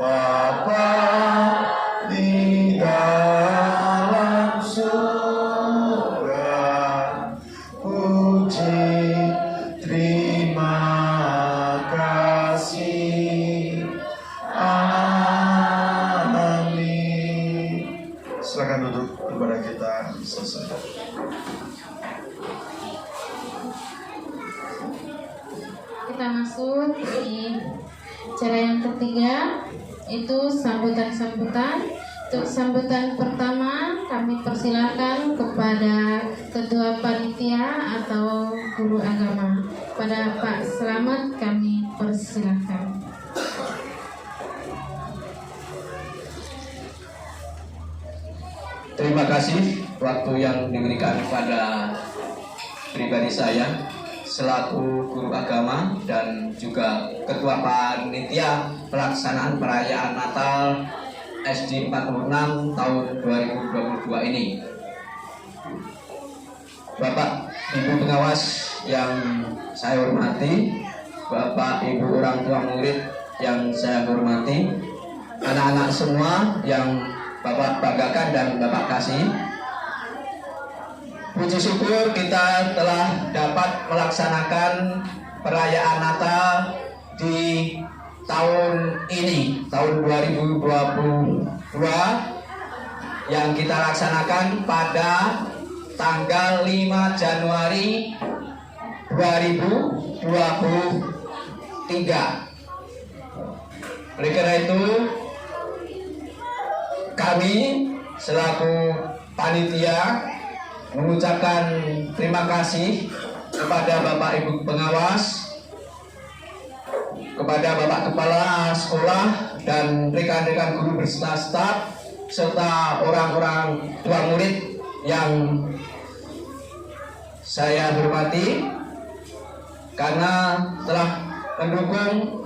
Bapa. Bapa di dalam surga, puji terima kasih. Amin. Silakan duduk, ibadah kita selesai. Kita masuk di cara yang ketiga, itu sambutan-sambutan. Untuk sambutan pertama, kami persilakan kepada ketua panitia atau guru agama. Pada Pak Selamat kami persilakan. Terima kasih waktu yang diberikan kepada pribadi saya selaku guru agama dan juga ketua panitia pelaksanaan perayaan Natal SD 46 tahun 2022 ini. Bapak Ibu pengawas yang saya hormati, Bapak Ibu orang tua murid yang saya hormati, anak-anak semua yang Bapak banggakan dan Bapak kasih. Puji syukur kita telah dapat melaksanakan perayaan Natal di tahun ini, tahun 2022, yang kita laksanakan pada tanggal 5 Januari 2023. Oleh karena itu, kami selaku panitia mengucapkan terima kasih kepada Bapak Ibu pengawas, kepada Bapak Kepala Sekolah dan rekan-rekan guru beserta staf, serta orang-orang tua murid yang saya hormati karena telah mendukung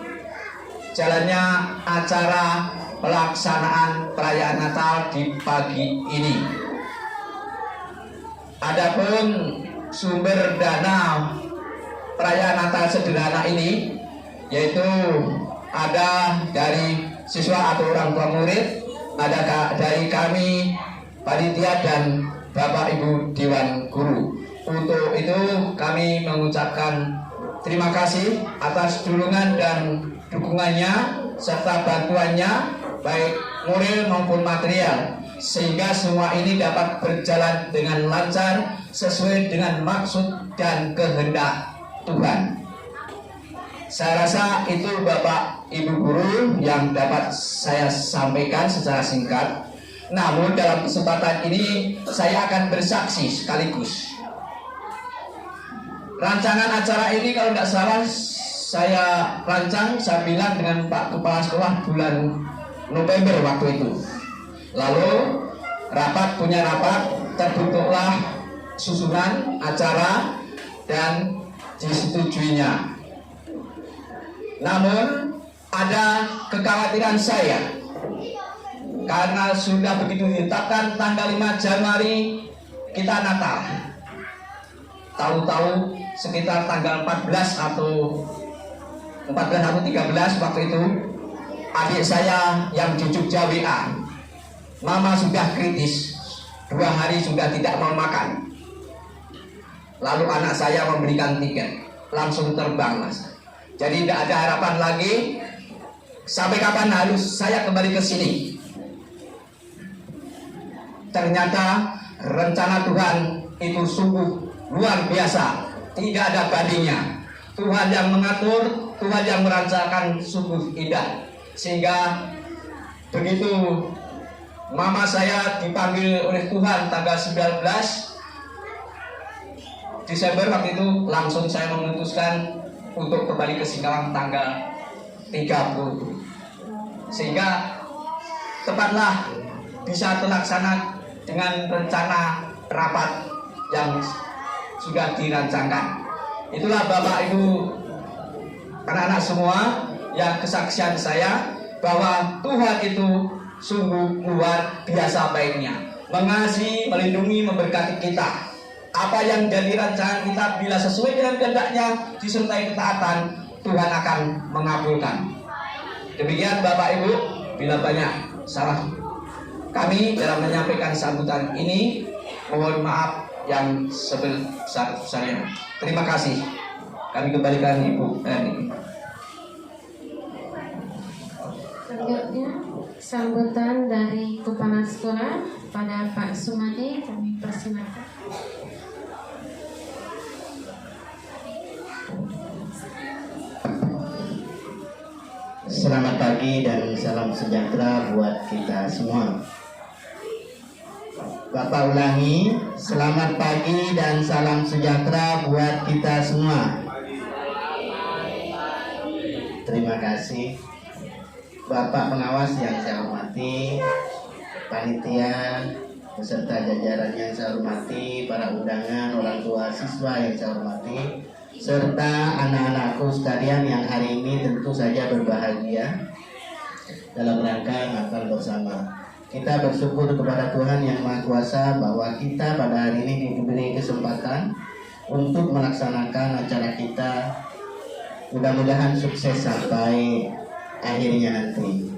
jalannya acara pelaksanaan perayaan Natal di pagi ini. Adapun sumber dana perayaan Natal sederhana ini yaitu ada dari siswa atau orang tua murid, ada dari kami panitia dan Bapak Ibu Dewan Guru. Untuk itu kami mengucapkan terima kasih atas dukungan dan dukungannya serta bantuannya baik moral maupun material, sehingga semua ini dapat berjalan dengan lancar sesuai dengan maksud dan kehendak Tuhan. Saya rasa itu Bapak Ibu Guru yang dapat saya sampaikan secara singkat. Namun dalam kesempatan ini saya akan bersaksi sekaligus. Rancangan acara ini kalau tidak salah saya rancang, saya bilang dengan Pak Kepala Sekolah bulan November waktu itu. Lalu punya rapat, terbentuklah susunan acara dan disetujuinya. Namun ada kekhawatiran saya karena sudah begitu ditetapkan tanggal 5 Januari kita Natal. Tahu-tahu sekitar tanggal 14 atau 13 waktu itu adik saya yang di Jogja WA, Mama sudah kritis, 2 hari sudah tidak mau makan. Lalu anak saya memberikan tiket, langsung terbang Mas. Jadi tidak ada harapan lagi. Sampai kapan harus saya kembali ke sini? Ternyata rencana Tuhan itu sungguh luar biasa, tidak ada bandingnya. Tuhan yang mengatur, Tuhan yang merancangkan sungguh indah. Sehingga begitu mama saya dipanggil oleh Tuhan tanggal 19 Desember waktu itu, langsung saya memutuskan untuk kembali ke Singkawang tanggal 30. Sehingga tepatlah bisa terlaksana dengan rencana rapat yang sudah dirancangkan. Itulah Bapak Ibu anak-anak semua yang kesaksian saya bahwa Tuhan itu sungguh luar biasa baiknya, mengasihi, melindungi, memberkati kita. Apa yang jadi rancangan kita bila sesuai dengan kehendaknya disertai ketaatan, Tuhan akan mengabulkan. Demikian Bapak Ibu, Bila banyak salah kami dalam menyampaikan sambutan ini, mohon maaf yang sebesar-besarnya. Terima kasih. Kami kembalikan Ibu Eni. Selanjutnya sambutan dari Kepala Sekolah pada Pak Sumadi, kami persilakan. Selamat pagi dan salam sejahtera buat kita semua. Bapak ulangi, selamat pagi dan salam sejahtera buat kita semua. Terima kasih Bapak pengawas yang saya hormati, panitia, beserta jajaran yang saya hormati, para undangan, orang tua siswa yang saya hormati, serta anak-anakku sekalian yang hari ini tentu saja berbahagia dalam rangka Natal bersama. Kita bersyukur kepada Tuhan Yang Maha Kuasa bahwa kita pada hari ini diberi kesempatan untuk melaksanakan acara kita. Mudah-mudahan sukses sampai akhirnya nanti.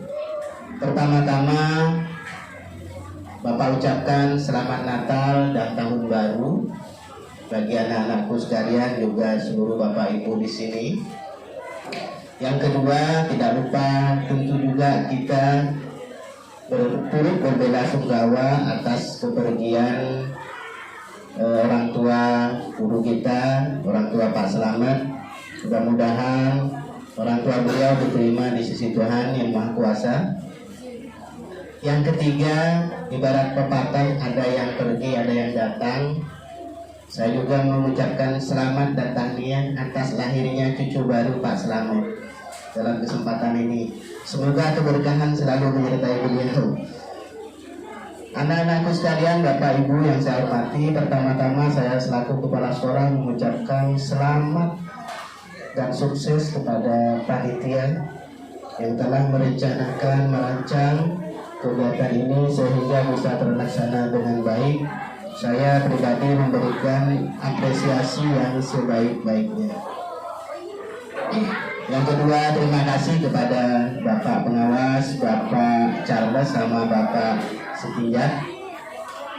Pertama-tama Bapak ucapkan selamat Natal dan Tahun Baru bagi anak-anakku sekalian, juga seluruh Bapak Ibu di sini. Yang kedua, tidak lupa tentu juga kita turut berbelasungkawa atas kepergian orang tua guru kita, orang tua Pak Slamet. Mudah-mudahan orang tua beliau diterima di sisi Tuhan Yang Maha Kuasa. Yang ketiga, ibarat pepatah, ada yang pergi, ada yang datang. Saya juga mengucapkan selamat dan tahniah atas lahirnya cucu baru Pak Slamet dalam kesempatan ini. Semoga keberkahan selalu menyertai beliau. Anak-anakku sekalian, Bapak Ibu yang saya hormati, pertama-tama saya selaku kepala sekolah mengucapkan selamat dan sukses kepada panitia yang telah merencanakan, merancang kegiatan ini sehingga bisa terlaksana dengan baik. Saya pribadi memberikan apresiasi yang sebaik-baiknya. Yang kedua, terima kasih kepada Bapak Pengawas, Bapak Charles sama Bapak Setia,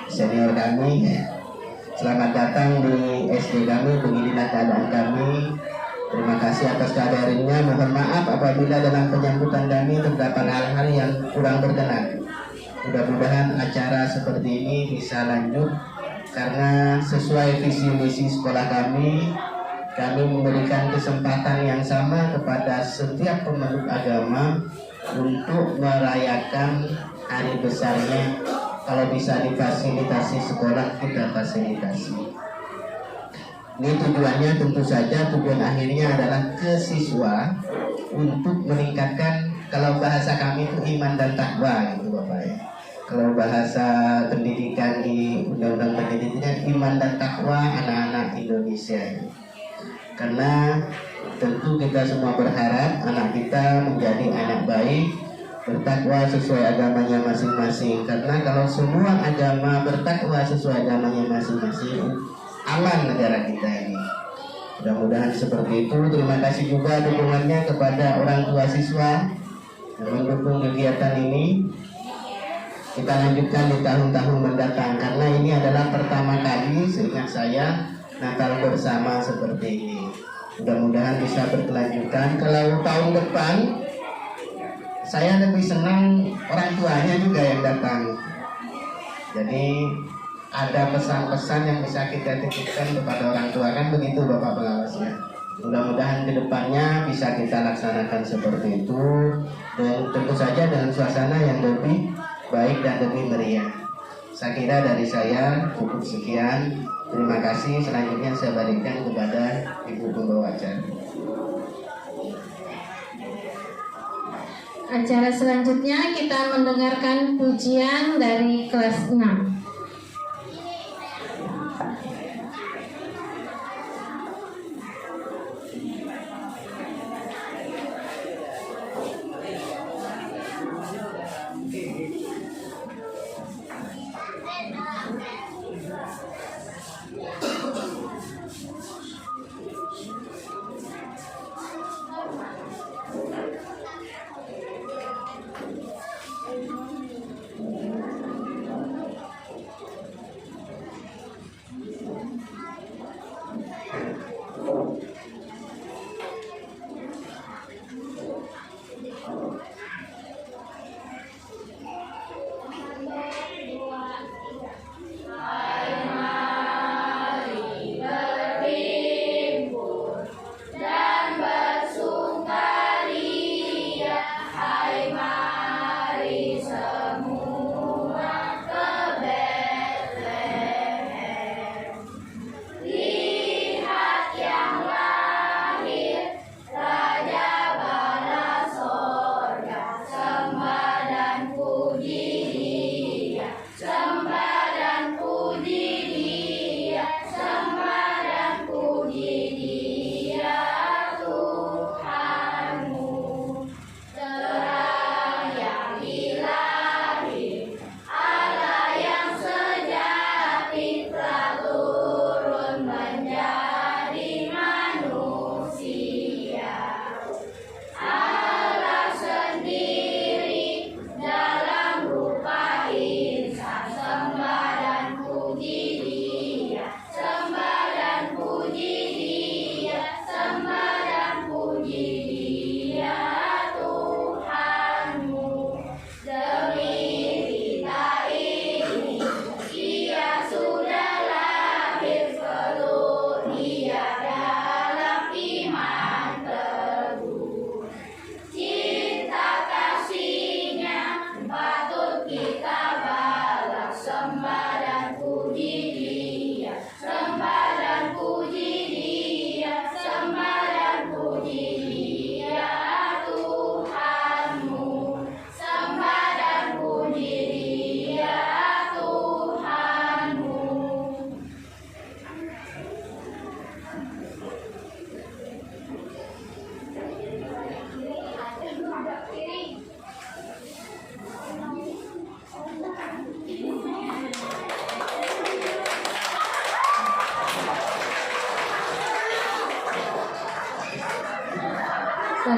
senior kami. Selamat datang di SD kami, beginilah keadaan kami. Terima kasih atas kehadirannya. Mohon maaf apabila dalam penyambutan kami terdapat hal-hal yang kurang berkenan. Mudah-mudahan acara seperti ini bisa lanjut karena sesuai visi misi sekolah kami memberikan kesempatan yang sama kepada setiap pemeluk agama untuk merayakan hari besarnya. Kalau bisa difasilitasi sekolah, kita fasilitasi. Ini tujuannya tentu saja, tujuan akhirnya adalah ke siswa untuk meningkatkan, kalau bahasa kami itu iman dan takwa gitu Bapak ya. Kalau bahasa pendidikan di undang-undang pendidikan, iman dan takwa anak-anak Indonesia ini. Karena tentu kita semua berharap anak kita menjadi anak baik, bertakwa sesuai agamanya masing-masing. Karena kalau semua agama bertakwa sesuai agamanya masing-masing, aman negara kita ini. Mudah-mudahan seperti itu. Terima kasih juga dukungannya kepada orang tua siswa yang mendukung kegiatan ini. Kita lanjutkan di tahun-tahun mendatang karena ini adalah pertama kali seingat saya Natal bersama seperti ini. Mudah-mudahan bisa berkelanjutan. Kalau tahun depan saya lebih senang orang tuanya juga yang datang. Jadi ada pesan-pesan yang bisa kita titipkan kepada orang tua, kan begitu Bapak Pengawasnya. Mudah-mudahan kedepannya bisa kita laksanakan seperti itu, dan tentu saja dengan suasana yang lebih baik dan lebih meriah. Saya kira dari saya cukup sekian. Terima kasih. Selanjutnya saya berikan kepada Ibu Pembawa acara. Acara selanjutnya kita mendengarkan pujian dari kelas 6.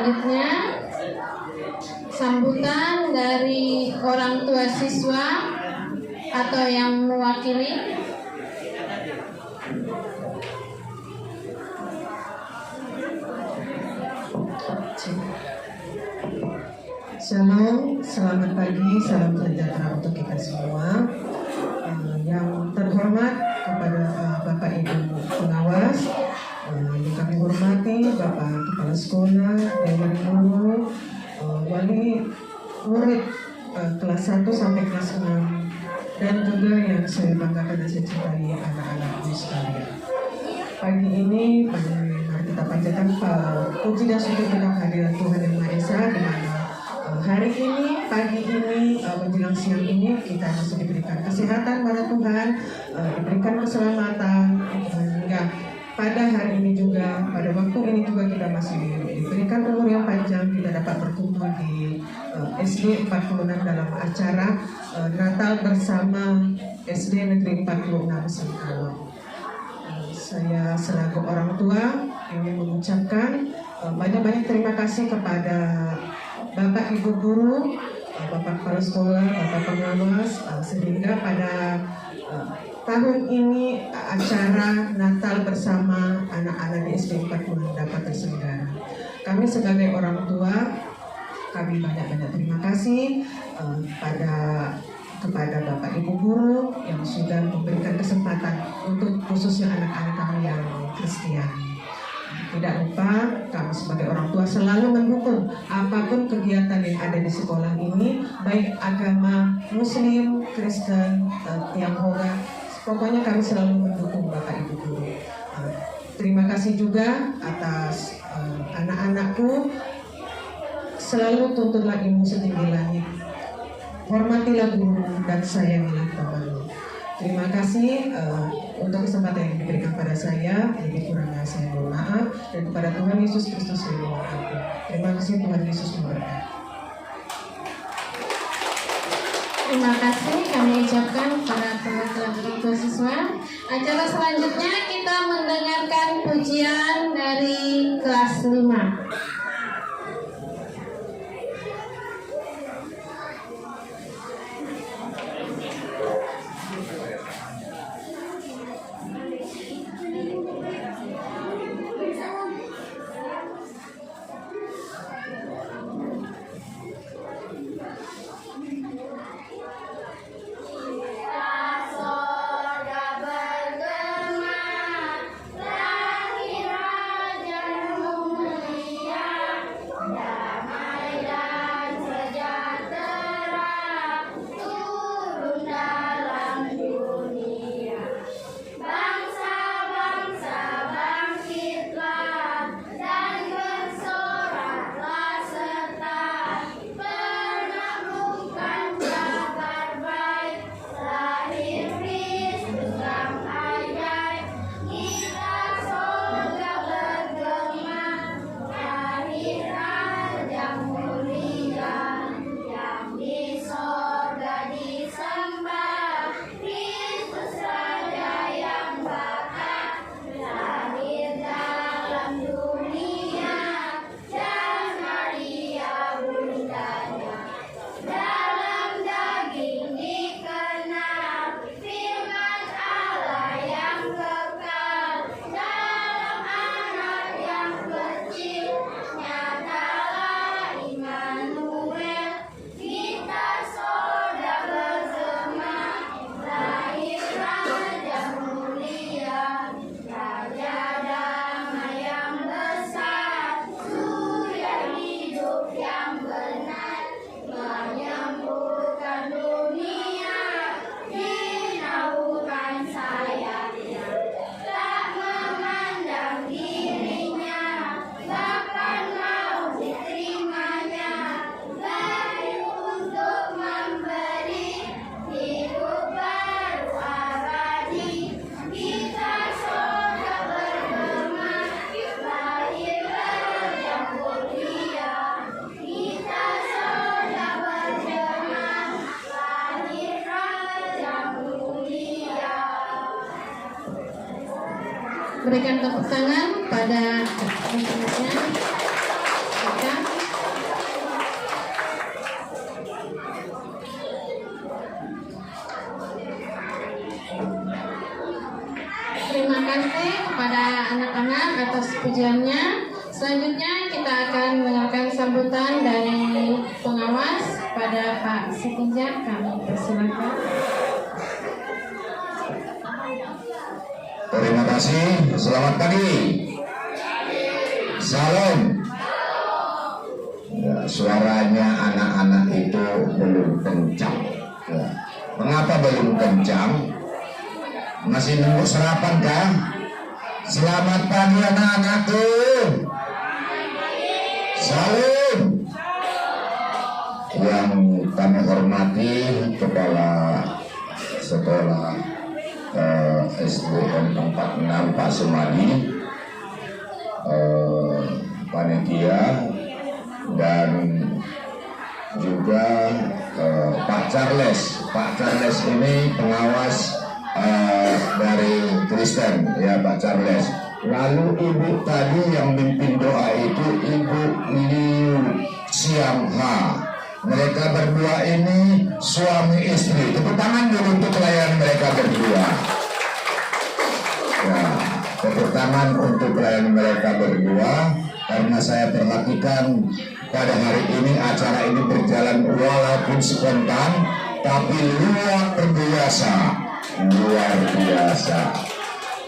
Selanjutnya sambutan dari orang tua siswa atau yang mewakili. Shalom, selamat pagi, salam sejahtera untuk kita semua. Yang terhormat kepada Bapak Ibu pengawas, yang kami hormati Bapak Kepala Sekolah, Dewan Guru, wali murid kelas 1 sampai kelas 6, dan juga yang saya banggakan dan saya cintai anak-anakku sekalian. Pagi ini mari kita panjatkan puji dan syukur kita kehadiran Tuhan Yang Maha Esa, di mana hari ini, pagi ini, menjelang siang ini kita masih diberikan kesehatan pada Tuhan, diberikan keselamatan, hingga pada hari ini juga, pada waktu ini juga kita masih diberikan umur yang panjang, kita dapat berkumpul di SD 46 dalam acara Natal bersama SD Negeri 46 Singkawang. Saya selaku orang tua ingin mengucapkan banyak-banyak terima kasih kepada Bapak Ibu Guru, Bapak Kepala Sekolah, Bapak Pengawas, sehingga pada tahun ini acara Natal bersama anak-anak di SD 46 dapat terselenggara. Kami sebagai orang tua, kami banyak-banyak terima kasih kepada Bapak Ibu Guru yang sudah memberikan kesempatan untuk khususnya anak-anak kami yang Kristiani. Tidak lupa kami sebagai orang tua selalu mendukung apapun kegiatan yang ada di sekolah ini, baik agama Muslim, Kristen, Tionghoa, pokoknya kami selalu mendukung Bapak Ibu Guru. Terima kasih juga atas anak-anakku, selalu tuntutlah ilmu setinggi langit, hormatilah guru dan sayangilah temanmu. Terima kasih untuk kesempatan yang diberikan pada saya. Lebih kurangnya saya mohon maaf, dan kepada Tuhan Yesus Kristus saya mohon ampun. Terima kasih, Tuhan Yesus memberkati. Terima kasih kami ucapkan kepada perwakilan orang tua siswa. Acara selanjutnya kita mendengarkan pujian dari kelas 5. Berikan tepuk tangan pada murid-muridnya. kasih kepada anak-anak atas pujiannya. Selanjutnya kita akan mendengarkan sambutan dari pengawas pada Pak Sitinjak. Kami persilakan. Terima kasih. Selamat pagi. Salam. Ya, suaranya anak-anak itu belum kencang. Ya. Mengapa belum kencang? Masih nunggu sarapan kah? Selamat pagi anak-anakku. Salam. Yang kami hormati Kepala Sekolah SDN 46 Pak Sumadi, panitia, dan juga Pak Charles. Pak Charles ini pengawas dari Kristen, ya Pak Charles. Lalu ibu tadi yang mimpin doa itu Ibu Liu Siangha. Mereka berdua ini suami istri. Tepuk tangan dulu untuk pelayan mereka berdua. Ya, tepuk tangan untuk pelayan mereka berdua. Karena saya perhatikan pada hari ini acara ini berjalan walaupun spontan, tapi luar biasa, luar biasa.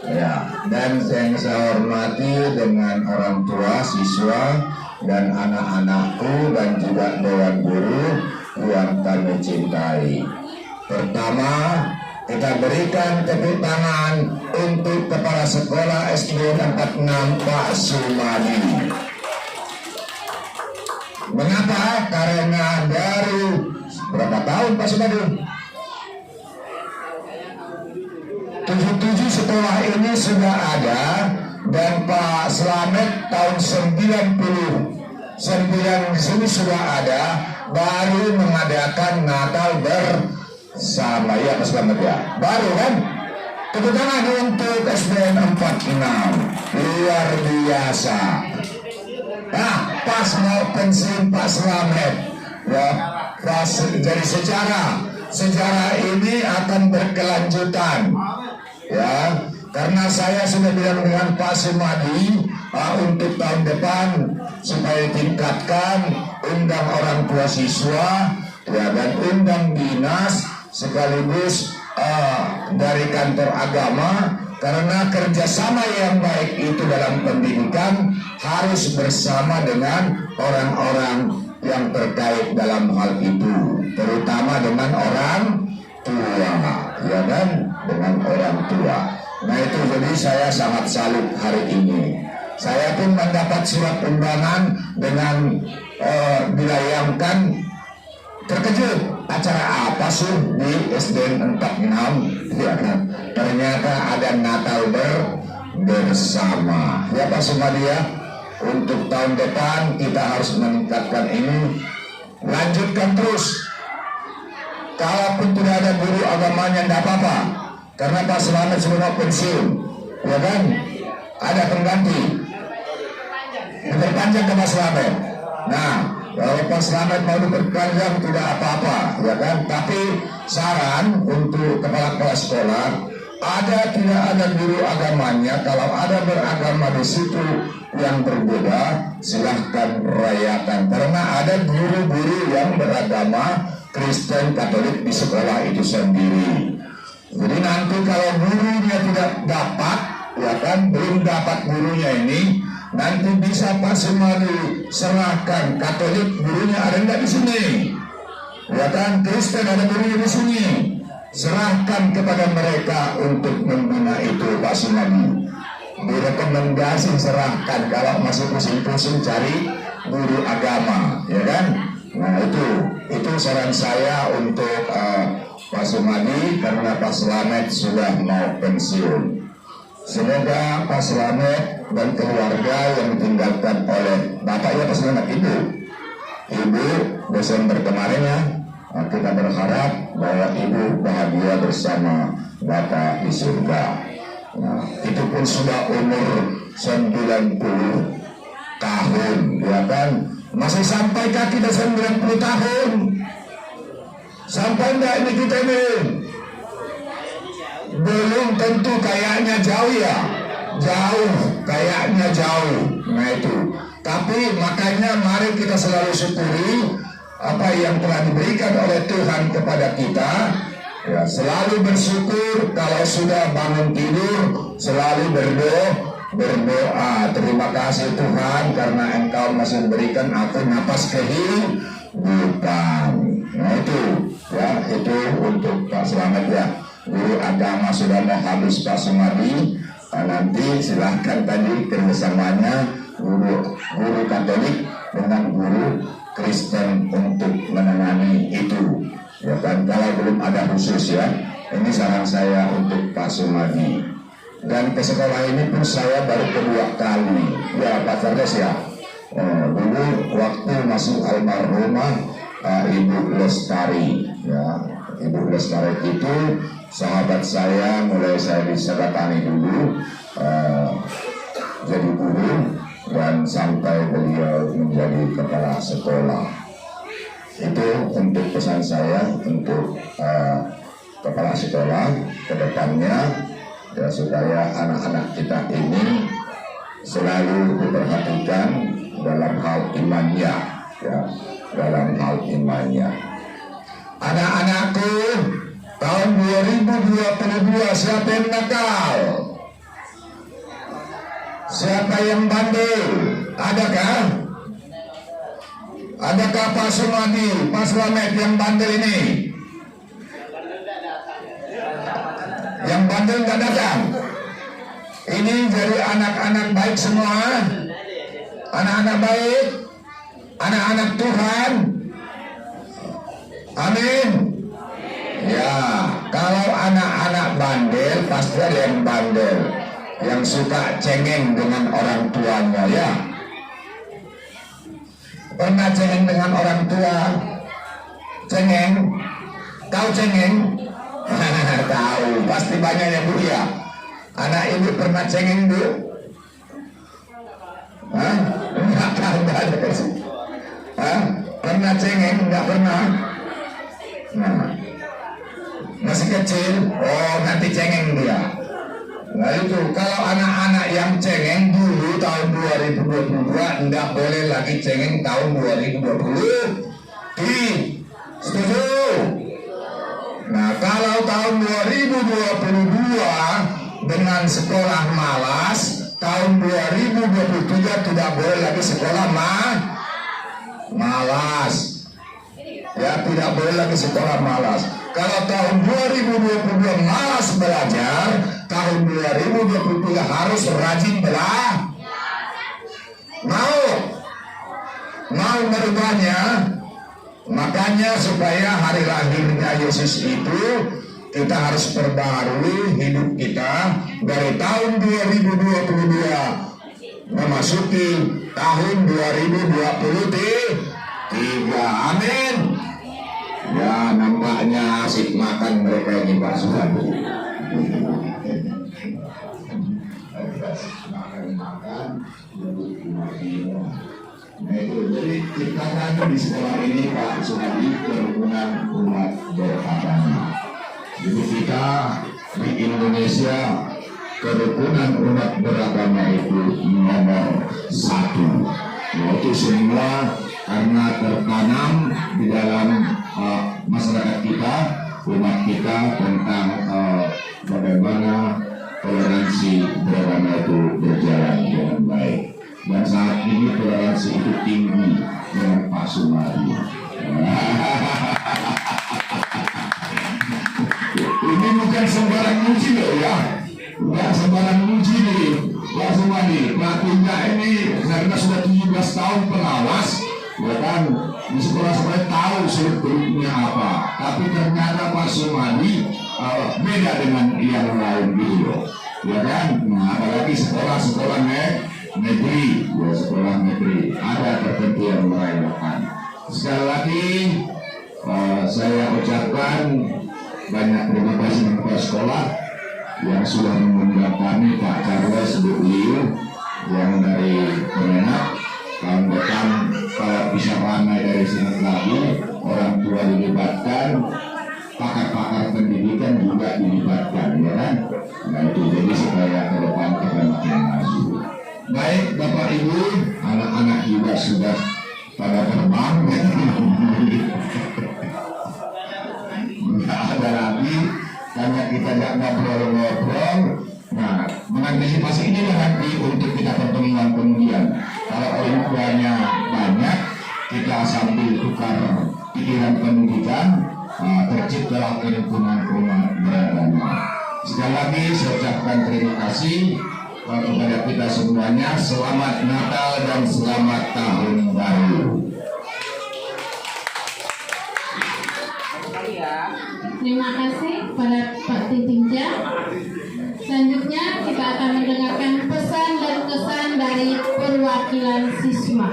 Ya, dan yang saya hormati dengan orang tua, siswa, dan anak-anakku, dan juga dewan guru yang kami cintai. Pertama, kita berikan tepuk tangan untuk Kepala Sekolah SDN 46 Pak Sumadi. Mengapa? Karena dari berapa tahun Pak Sumadi? 77 sekolah ini sudah ada, dan Pak Slamet tahun 99 di sini sudah ada, baru mengadakan Natal bersama, ya Pak Slamet ya, baru kan? Tepuk tangan untuk SDN 46, luar biasa. Nah, pas mau pensiun Pak Slamet, ya, pas jadi sejarah ini akan berkelanjutan. Ya, karena saya sudah bilang dengan Pak Sumadi untuk tahun depan supaya tingkatkan, undang orang tua siswa, ya, dan undang dinas sekaligus dari kantor agama, karena kerjasama yang baik itu dalam pendidikan harus bersama dengan orang-orang yang terkait dalam hal itu, terutama dengan orang tua, ya kan, dengan orang tua. Nah itu, jadi saya sangat salut hari ini. Saya pun mendapat surat undangan dengan dilayangkan, terkejut, acara apa sih di SDN 46, ya kan? Ternyata ada Natal bersama, ya Pak Sumadi ya. Untuk tahun depan kita harus meningkatkan ini, lanjutkan terus. Kalaupun tidak ada guru agamanya, tidak apa-apa, karena Pak Slamet sudah mau pensiun, ya kan? Ada pengganti, diperpanjang ke Pak Slamet. Nah, kalau Pak Slamet mau diperpanjang tidak apa-apa, ya kan? Tapi saran untuk kepala-kepala sekolah, tidak ada guru agamanya, kalau ada beragama di situ yang berbeda, silahkan rayakan, karena ada guru-guru yang beragama Kristen Katolik di sekolah itu sendiri. Jadi nanti kalau gurunya tidak dapat, ya kan, belum dapat gurunya ini, nanti bisa Pak Sumadi serahkan Katolik gurunya ada enggak di sini, ya kan, Kristen ada gurunya di sini, serahkan kepada mereka untuk membina itu Pak Sumadi. Direkomendasi serahkan kalau masih pusing-pusing cari guru agama, ya kan. Nah itu saran saya untuk Pak Sumadi, karena Pak Slamet sudah mau pensiun. Semoga Pak Slamet dan keluarga yang ditinggalkan oleh Bapak, ya Pak Slamet, Ibu Desember kemarin ya, kita berharap bahwa Ibu bahagia bersama Bapak di surga. Nah, itu pun sudah umur 90 tahun, ya kan? Masih sampai kaki kita 90 tahun. Sampai enggak ini kita ini? belum tentu kayaknya jauh ya, jauh, kayaknya jauh. Nah itu. Tapi makanya mari kita selalu syukuri apa yang telah diberikan oleh Tuhan kepada kita. Ya, selalu bersyukur. Kalau sudah bangun tidur, selalu berdoa. Terima kasih Tuhan karena Engkau masih memberikan aku napas kehidupan. Nah itu, ya itu untuk Pak Selamat ya. Guru agama sudah mau habis Pak Sumadi. Nanti silahkan tadi kerjasamanya guru Katolik dengan guru Kristen untuk menangani itu. Ya kan, kalau belum ada khusus ya, ini saran saya untuk Pak Sumadi. Dan ke sekolah ini pun saya baru kedua kali. Ya Pak Charles ya, dulu waktu masih almarhumah Ibu Lestari. Ya, Ibu Lestari itu sahabat saya, mulai saya disebatani dulu jadi guru dan sampai beliau menjadi kepala sekolah. Itu untuk pesan saya untuk kepala sekolah ke depannya, ya, supaya anak-anak kita ini selalu diperhatikan dalam hal imannya, ya, dalam hal imannya. Anak-anakku, tahun 2022 siapa yang nakal? Siapa yang bandel? Adakah? Adakah Pak Sumadi, Pak Slamet yang bandel ini? Yang bandel nggak datang. Ini jadi anak-anak baik semua, anak-anak baik, anak-anak Tuhan. Amin. Ya, kalau anak-anak bandel pasti ada yang bandel, yang suka cengeng dengan orang tuanya ya. Pernah cengeng dengan orang tua? Cengeng? Tahu cengeng? Tahu, pasti banyak ya Bu ya. Anak ibu pernah cengeng Bu? Hah? Enggak tahu, enggak ada kasih. Hah? Pernah cengeng? Enggak pernah. Nah, masih kecil, oh nanti cengeng dia. Nah itu, kalau anak-anak yang cengeng dulu tahun 2022 enggak boleh lagi cengeng tahun 2020. Setuju? Nah kalau tahun 2022 dengan sekolah malas, tahun 2023 tidak boleh lagi sekolah malas. Ya, tidak boleh lagi sekolah malas. Kalau tahun 2022 malas belajar, tahun 2023 harus rajin belajar. Mau merubahnya? Makanya supaya hari lahirnya Yesus itu kita harus perbaharui hidup kita dari tahun 2022 memasuki tahun 2023. Amin. Ya, nampaknya asik makan mereka ini Pak Sumadi. Makan. Nah itu, jadi kita kan di sekolah ini Pak Sumadi kerukunan umat beragama. Jadi kita di Indonesia kerukunan umat beragama itu nomor 1. Yaitu semua karena tertanam di dalam masyarakat kita, umat kita tentang bagaimana toleransi beragama itu berjalan dengan baik. Dan saat ini toleransi itu tinggi dengan Pak Sumadi. Ini bukan sembarang muji loh ya, bukan sembarang muji nih Pak Sumadi. Pelatihnya ini karena sudah 17 tahun pengawas, ya kan, di sekolah-sekolah tahu sebetulnya apa. Tapi ternyata Pak Sumadi beda dengan yang lain gitu, ya kan. Nah, apalagi sekolah-sekolah negeri, ya sekolah negeri ada tertentu yang merayakan. Sekali lagi saya ucapkan banyak terima kasih kepada sekolah yang sudah mengundang kami, Pak Charles Bu Liu yang dari Kemenak. Tahun depan kalau bisa ramai dari sini lagi, orang tua dilibatkan, pakar-pakar pendidikan juga dilibatkan, ya kan? Nah itu jadi supaya ke depan kita makin maju. Baik Bapak Ibu, anak-anak juga sudah pada terbang. Nggak ada lagi karena kita nggak ngobrol-ngobrol. Nah, mengantisipasi ini nanti untuk kita pertemuan kemudian. Kalau orang tuanya banyak, kita sambil tukar pikiran pendidikan, terciptalah lingkungan rumah beragama. Sekali lagi saya ucapkan terima kasih kepada kita semuanya. Selamat Natal dan selamat Tahun Baru. Terima kasih kepada Pak Titingja. Selanjutnya kita akan mendengarkan pesan dan kesan dari perwakilan siswa.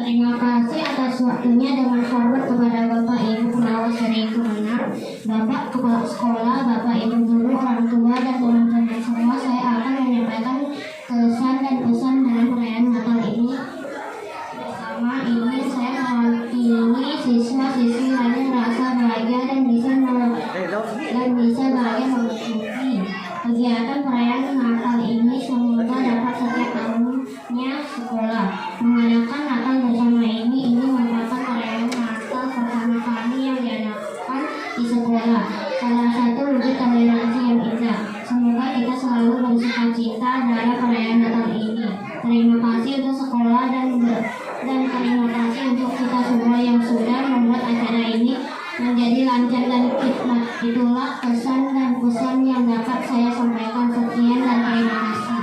Terima kasih atas waktunya. Dengan hormat kepada Bapak Ibu pengawas dari Kemenang, Bapak Kepala Sekolah, Bapak Ibu guru, orang tua, dan teman-teman semua, saya akan menyampaikan kesan dan pesan dalam perayaan Natal ini. Bersama ini saya mewakili siswa-siswi lainnya merasa bahagia dan bisa bahagia mengikuti kegiatan perayaan Natal ini. Semoga dapat setiap tahunnya sekolah mengadakan Natal bersama ini merupakan perayaan Natal pertama kali yang diadakan di sekolah. Salah satu wujud toleransi yang indah. Semoga kita selalu bersukacita dalam perayaan Natal ini. Terima kasih untuk sekolah dan terima kasih untuk kita semua yang sudah membuat acara ini menjadi lancar dan khidmat. Itulah pesan dan pesan yang dapat saya sampaikan. Sekian dan terima kasih.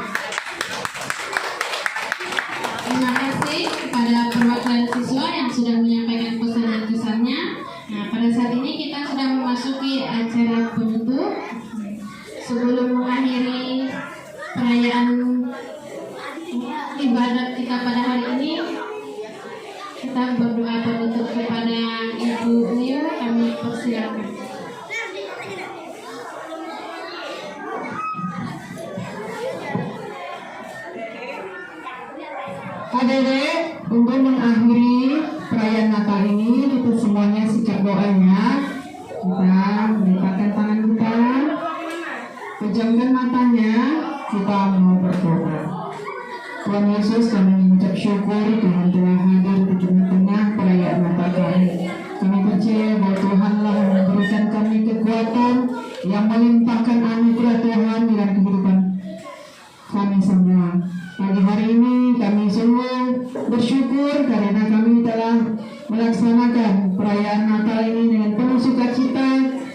Terima kasih kepada perwakilan siswa yang sudah menyampaikan pesan dan kesannya. Nah, pada saat ini kita sudah memasuki acara penutup. Sebelum mengakhiri perayaan ibadat kita pada hari ini, kita berdoa penutup kepada Ibu Liu. Kami persilakan. Adik-adik, untuk mengakhiri perayaan Natal ini, kita semuanya sejak doanya, kita mendekatkan tangan kita, pejamkan matanya, kita mau berdoa. Tuhan Yesus, kami mengucap syukur Tuhan telah hadir di tengah-tengah perayaan Natal kami. Kami percaya bahwa Tuhanlah yang memberikan kami kekuatan yang melimpahkan anugerah Tuhan dalam kehidupan kami semua. Pagi hari ini kami semua bersyukur karena kami telah melaksanakan perayaan Natal ini dengan penuh sukacita,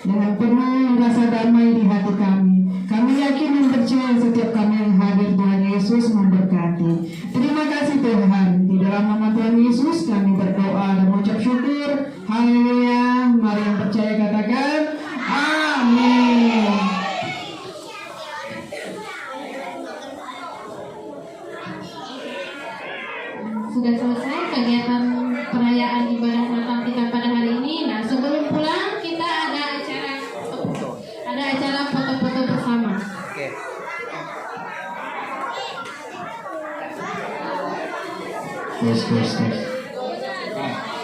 dengan penuh rasa damai di hati kami. Kami yakin dan percaya setiap kami yang hadir Tuhan Yesus memberkati. Terima kasih Tuhan. Di dalam nama Tuhan Yesus kami berdoa dan mengucap syukur. Haleluya. Mari yang percaya katakan amin. Sudah selesai kegiatan perayaan ibadah Natal kita pada hari ini. Nah, sebelum pulang kita ada acara foto-foto bersama. Terus.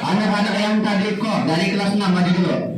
Anak-anak yang tadi kok dari kelas 6 maju dulu.